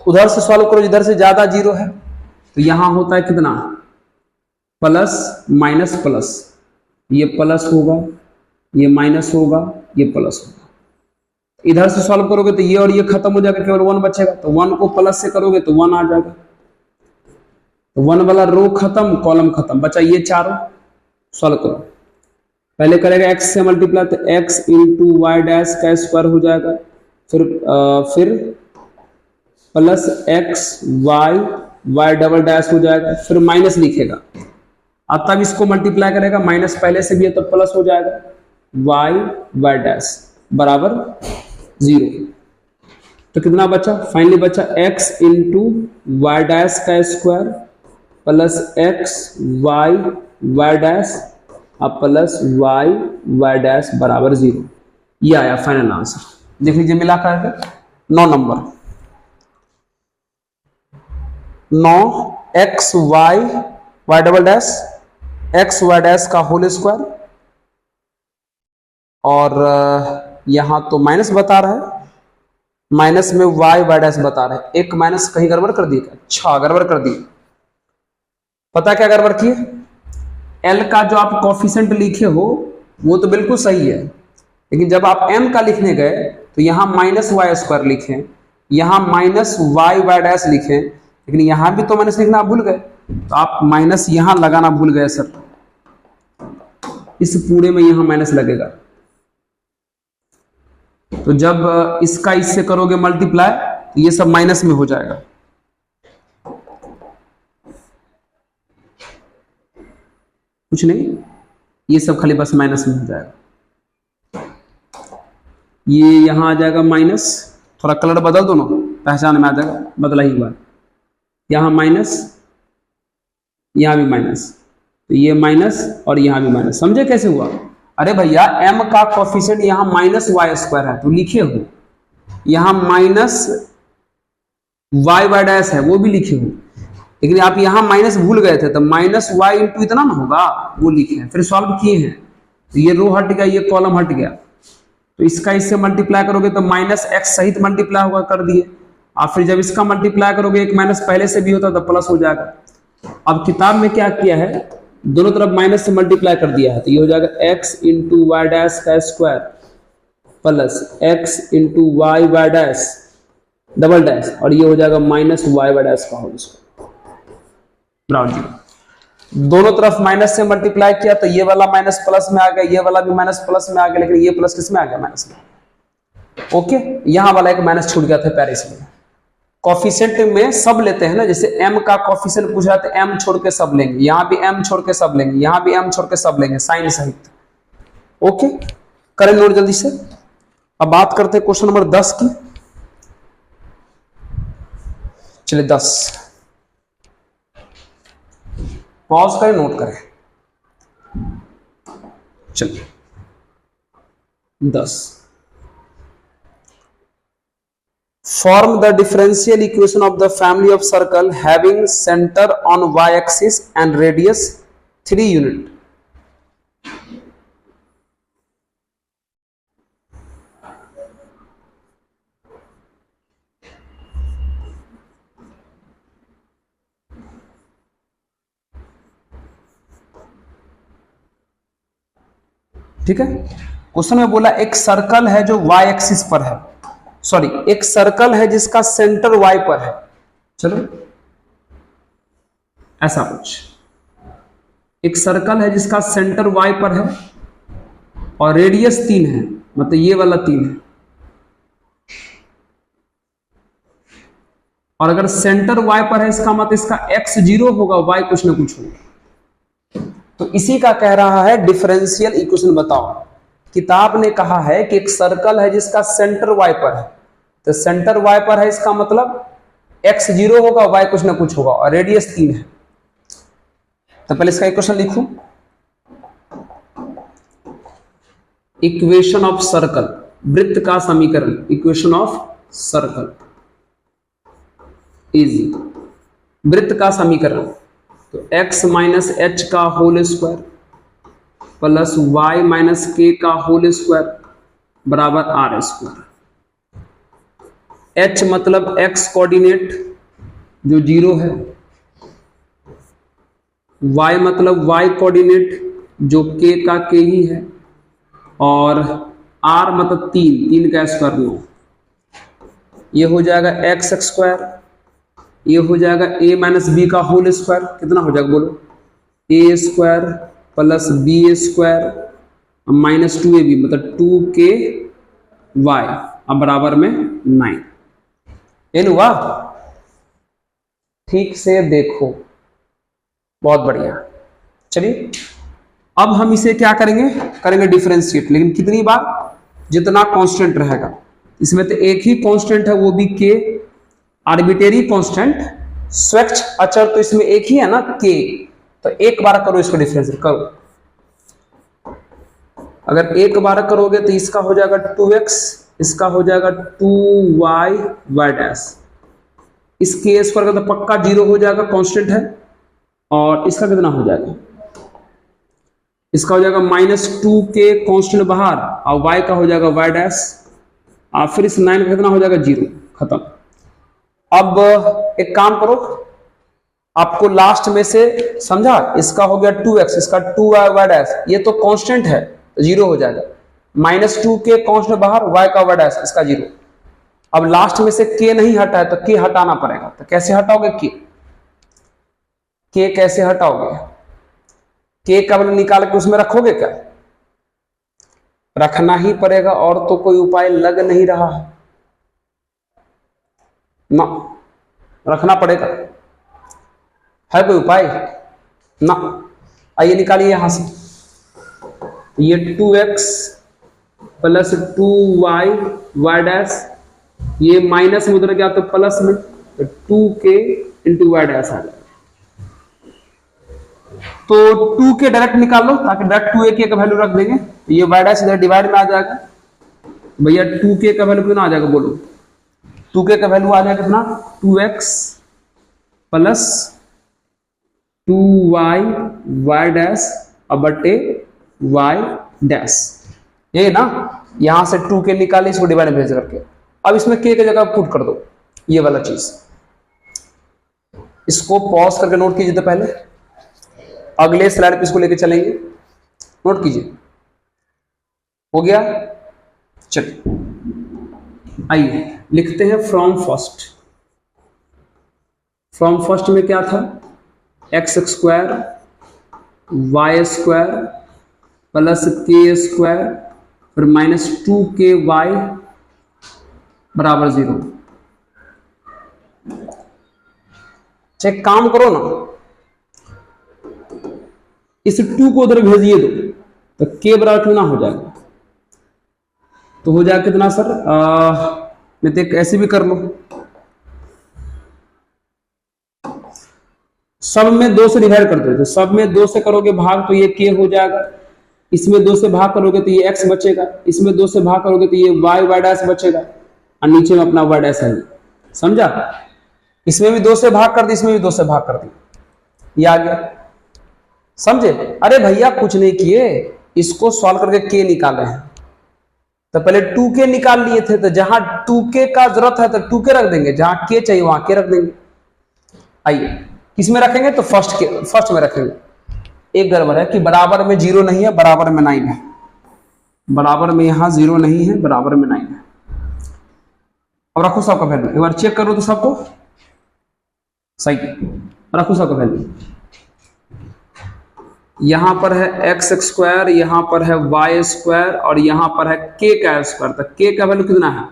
S1: उधर से सॉल्व करो जिधर से ज्यादा 0 है, तो यहां होता है कितना प्लस माइनस प्लस, ये प्लस होगा ये माइनस होगा ये प्लस होगा। इधर से सॉल्व करोगे तो ये और ये खत्म हो जाएगा, केवल 1 बचेगा, तो 1 को प्लस से करोगे तो 1 आ जाएगा, तो 1 वाला रो खत्म कॉलम खत्म, बचा ये चारों। सॉल्व करो, पहले करेगा x से मल्टीप्लाई तो x इंटू वाई डैश का स्क्वायर हो जाएगा, फिर plus X Y Y double dash हो जाएगा, फिर माइनस लिखेगा अब तब इसको मल्टीप्लाई करेगा, माइनस पहले से भी है तो प्लस हो जाएगा वाई वाई डैश बराबर 0। तो कितना बचा, फाइनली बचा x इंटू वाई डैश का square plus X Y Y dash अब प्लस वाई वाई डैश बराबर 0। ये आया फाइनल आंसर। देख लीजिए मिला करके, 9 number, 9 X Y Y double dash X Y dash का होल स्क्वायर, और यहां तो माइनस बता रहा है, माइनस में वाई वाई डैश बता रहा है। एक माइनस कहीं गड़बड़ कर दिए, अच्छा गड़बड़ कर दिए। पता क्या गड़बड़ किए? एल का जो आप कॉफिशेंट लिखे हो वो तो बिल्कुल सही है, लेकिन जब आप एम का लिखने गए तो यहां माइनस वाई स्क्वायर लिखे, यहां माइनस वाई वाई डैश लिखे, लेकिन यहां भी तो माइनस लिखना आप भूल गए, तो आप माइनस यहां लगाना भूल गए सर। इस पूरे में यहां माइनस लगेगा, तो जब इसका इससे करोगे मल्टीप्लाई तो ये सब माइनस में हो जाएगा। कुछ नहीं, ये सब खाली बस माइनस में हो जाएगा। ये यहां आ जाएगा माइनस, थोड़ा कलर बदल दो ना, पहचान में आ जाएगा, बदला ही हुआ। यहां माइनस, यहां भी माइनस, तो ये माइनस और यहां भी माइनस। समझे कैसे हुआ? अरे भैया m का कोफिशिएंट यहां माइनस वाई स्क्वायर है तो लिखे हो, यहां माइनस वाई वाई डैश है वो भी लिखे हो, लेकिन आप यहां माइनस भूल गए थे तो माइनस वाई इंटू इतना ना होगा वो लिखे हैं, फिर सॉल्व किए हैं, तो ये रो हट गया, ये कॉलम हट गया, तो इसका इससे मल्टीप्लाई करोगे तो माइनस एक्स सहित मल्टीप्लाई होगा, कर दिए। और फिर जब इसका मल्टीप्लाई करोगे, एक माइनस पहले से भी होता तो प्लस हो जाएगा। अब किताब में क्या किया है, दोनों तरफ माइनस से मल्टीप्लाई कर दिया है, तो ये हो जाएगा एक्स इंटू वाई डैश का square plus X into Y Y dash double dash, और ये हो जाएगा माइनस वाई वाई डैश का होल स्क्वायर। दोनों तरफ माइनस से मल्टीप्लाई किया तो ये वाला माइनस प्लस में आ गया, ये वाला भी माइनस प्लस में आ गया, लेकिन ये प्लस किस में आ गया? माइनस में। ओके, यहां वाला एक माइनस छूट गया था पेरिस में। कॉफिशिएंट में सब लेते हैं ना, जैसे m का कॉफिशिएंट पूछ रहा है m छोड़ के सब लेंगे, यहां भी m छोड़ के सब लेंगे, यहां भी m छोड़ के सब लेंगे, साइन सहित। ओके, करें नोट जल्दी से। अब बात करते हैं क्वेश्चन नंबर 10 की। चलिए 10 पॉज करें, नोट करें। चलिए 10, form the differential equation of the family of circle having center on y-axis and radius 3 unit. ठीक है, क्वेश्चन में बोला एक सर्कल है जो y एक्सिस पर है, सॉरी एक सर्कल है जिसका सेंटर y पर है। चलो ऐसा कुछ, एक सर्कल है जिसका सेंटर y पर है और रेडियस 3 है, मतलब ये वाला 3 है, और अगर सेंटर y पर है इसका मतलब इसका x 0 होगा, y कुछ ना कुछ होगा। तो इसी का कह रहा है डिफरेंशियल इक्वेशन बताओ। किताब ने कहा है कि एक सर्कल है जिसका सेंटर y पर है, तो सेंटर y पर है इसका मतलब x 0 होगा, y कुछ ना कुछ होगा, और रेडियस 3 है। तो पहले इसका इक्वेशन लिखूं, इक्वेशन ऑफ सर्कल, वृत्त का समीकरण, इक्वेशन ऑफ सर्कल इज वृत्त का समीकरण, तो x माइनस एच का whole square plus y minus K का होल स्क्वायर बराबर आर स्क्वायर। h मतलब x कोऑर्डिनेट जो 0 है, y मतलब y कोऑर्डिनेट जो k का k ही है, और r मतलब 3 का स्क्वायर 9। ये हो जाएगा x स्क्वायर, ये हो जाएगा a माइनस बी का होल स्क्वायर, कितना हो जाएगा बोलो, a square plus B square minus 2ab मतलब 2ky अब बराबर में 9। ये हुआ, ठीक से देखो, बहुत बढ़िया। चलिए अब हम इसे क्या करेंगे डिफरेंशिएट, लेकिन कितनी बार? जितना कांस्टेंट रहेगा। इसमें तो एक ही कांस्टेंट है, वो भी k, आर्बिट्रेरी कांस्टेंट, स्वच्छ अचर तो इसमें एक ही है ना k, तो एक बार करो इसको डिफरेंशिएट करो। अगर एक बार करोगे तो इसका हो जाएगा 2x इसका हो जाएगा 2y y डैश। इस के स्क्वायर का तो पक्का 0 हो जाएगा, कांस्टेंट है। और इसका कितना हो जाएगा, इसका हो जाएगा -2k कांस्टेंट बाहर, और y का हो जाएगा y डैश, और फिर इस 9 का कितना हो जाएगा 0, खत्म। अब एक काम करो, आपको लास्ट में से समझा, इसका हो गया 2x, इसका 2y y डैश, ये तो कांस्टेंट है, 0 हो जाएगा। -2k कांस्टेंट बाहर, y का y डैश, इसका 0। अब लास्ट में से k नहीं हटा है तो k हटाना पड़ेगा। तो कैसे हटाओगे k कैसे हटाओगे, k का वैल्यू निकाल के उसमें रखोगे क्या, रखना ही पड़ेगा, और तो कोई उपाय लग नहीं रहा ना, रखना पड़ेगा, है कोई उपाय ना। आइए निकालिए यहां से, ये 2x plus 2y y dash, ये माइनस में उधर गया तो प्लस में, तो 2k इंटू y डैश आ जाएगा। तो 2k डायरेक्ट निकाल लो, ताकि डायरेक्ट 2a का वैल्यू रख देंगे, तो ये y डैश इधर डिवाइड में आ जाएगा। भैया 2k का वैल्यू कितना आ जाएगा बोलो, 2k का वैल्यू आ जाएगा कितना, 2x plus 2y y dash अब बटे y डैश, ये ना। यहां से 2k निकाले, इसको डिवाइड में भेज करके, अब इसमें k की जगह पुट कर दो ये वाला चीज। इसको पॉज करके नोट कीजिए, तो पहले अगले स्लाइड पे इसको लेके चलेंगे, नोट कीजिए। हो गया, चलिए आइए लिखते हैं फ्रॉम फर्स्ट। फ्रॉम फर्स्ट में क्या था, x square y square plus k square फिर -2ky बराबर 0। चेक काम करो ना, इस 2 को उधर भेजिए दो, तो k बराबर कितना हो जाएगा, तो हो जाएगा कितना सर, मैं देख ऐसे भी कर लो, सब में 2 से डिवाइड कर दो, तो सब में 2 से करोगे भाग तो ये k हो जाएगा, इसमें 2 से भाग करोगे तो ये x बचेगा, इसमें 2 से भाग करोगे तो ये y डैश बचेगा, और नीचे में अपना y डैश है, समझा। इसमें भी 2 से भाग कर दी, इसमें भी 2 से भाग कर दी, ये आ गया, समझे। अरे भैया कुछ नहीं किए, इसको सॉल्व करके k निकाले हैं, तो पहले 2k निकाल लिए थे, तो जहां 2k का जरूरत है तो 2k रख देंगे, जहां k चाहिए वहां k रख देंगे। आइए किसमें रखेंगे, तो फर्स्ट में रखेंगे। एक गड़बड़ है कि बराबर में 0 नहीं है, बराबर में 9 है, बराबर में यहां 0 नहीं है, बराबर में 9 है। अब रखो सबका वैल्यू, एक बार चेक करो तो सबको सही, रखो सबका वैल्यू। यहां पर है x स्क्वायर, यहां पर है y स्क्वायर, और यहां पर है k का स्क्वायर, तो k का वैल्यू कितना है,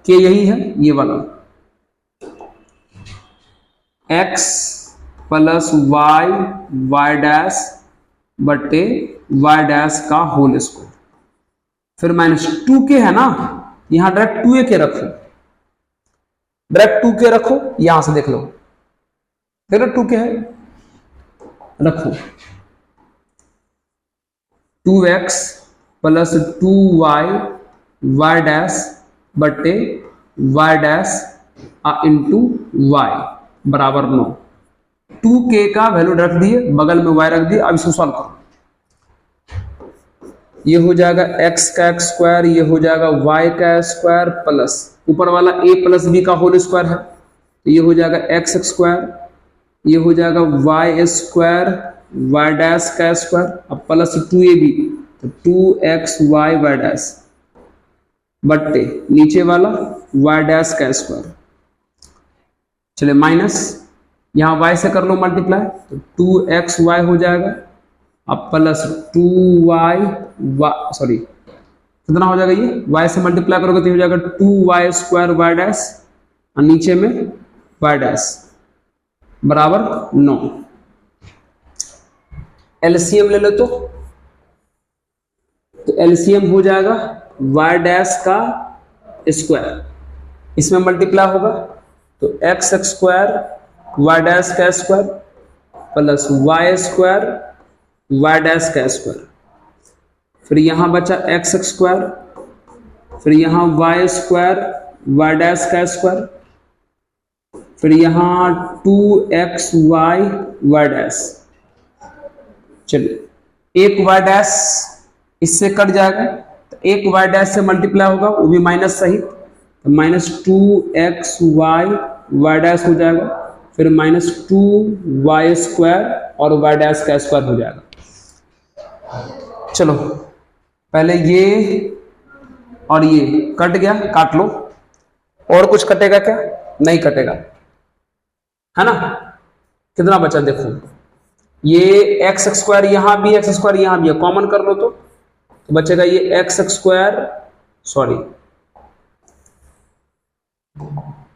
S1: k यही है ये वाला, x प्लस y डैश बटे y डैश का होल स्क्वायर, फिर -2k है ना, यहां डायरेक्ट 2a रखो, डायरेक्ट 2k रखो, यहां से देख लो, फिर 2k है, रखो 2x plus 2y y dash बटे y डैश इंटू y बराबर 9। 2k का वैल्यू रख दिए, बगल में y रख दिए। अब इसको सॉल्व करो, ये हो जाएगा x का स्क्वायर, ये हो जाएगा y का स्क्वायर प्लस ऊपर वाला a प्लस b का होल स्क्वायर है, तो ये हो जाएगा x स्क्वायर, ये हो जाएगा y स्क्वायर y डैश का स्क्वायर, अब प्लस 2ab, तो 2xy y डैश बट्टे नीचे वाला y डैश का स्क्वायर, चलिए माइनस, यहां y से कर लो मल्टीप्लाई, तो 2xy हो जाएगा, अब प्लस 2y सॉरी कितना हो जाएगा, ये y से मल्टीप्लाई करोगे तो हो जाएगा 2y स्क्वायर y डैश, और नीचे में y डैश बराबर 9। एलसीएम ले लो, तो एलसीएम हो जाएगा y डैश का स्क्वायर, इसमें मल्टीप्लाई होगा तो x स्क्वायर y डैश का square plus y square y dash का स्क्वायर, फिर यहां बचा x स्क्वायर फिर यहाँ वाई स्क्वायर वाई डैश का स्क्वायर, फिर यहाँ 2xy वाई डैश। चलिए एक वाई डैश इससे कट जाएगा, तो एक वाई डैश से मल्टीप्लाई होगा, वो भी माइनस सहित, तो -2xy वाई डैश हो जाएगा, फिर -2y स्क्वायर और वाई डैश का स्क्वायर हो जाएगा। चलो पहले ये और ये कट गया, काट लो। और कुछ कटेगा क्या? नहीं कटेगा, है ना। कितना बचा देखो, ये एक्स स्क्वायर यहां भी, एक्स स्क्वायर यहां भी है, कॉमन कर लो तो बचेगा ये एक्स स्क्वायर, सॉरी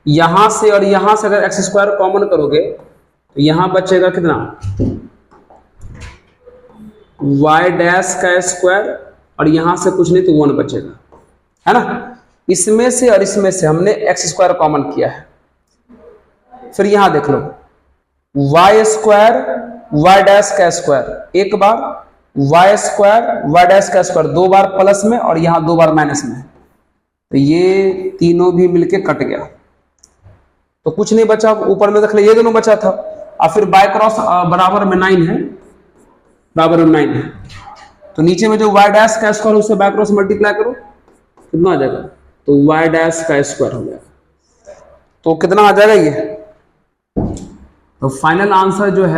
S1: यहां से और यहां से अगर एक्स स्क्वायर कॉमन करोगे तो यहां बचेगा कितना, वाई डैश का स्क्वायर, और यहां से कुछ नहीं तो 1 बचेगा, है ना। इसमें से और इसमें से हमने एक्स स्क्वायर कॉमन किया है। फिर यहां देख लो, वाई स्क्वायर वाई डैश का स्क्वायर एक बार, वाई स्क्वायर वाई डैश का स्क्वायर 2 बार प्लस में और यहां 2 बार माइनस में, तो ये तीनों भी मिलके कट गया, तो कुछ नहीं बचा। ऊपर में देख ले ये दोनों बचा था, और फिर बाय क्रॉस बराबर में 9 है, बराबर में 9 है, तो नीचे में जो वाई डैश का स्क्वायर उससे बाय क्रॉस मल्टीप्लाई करो, कितना आ जाएगा, तो वाई डैश का स्क्वायर हो जाएगा। तो कितना आ जाएगा ये, तो फाइनल आंसर जो है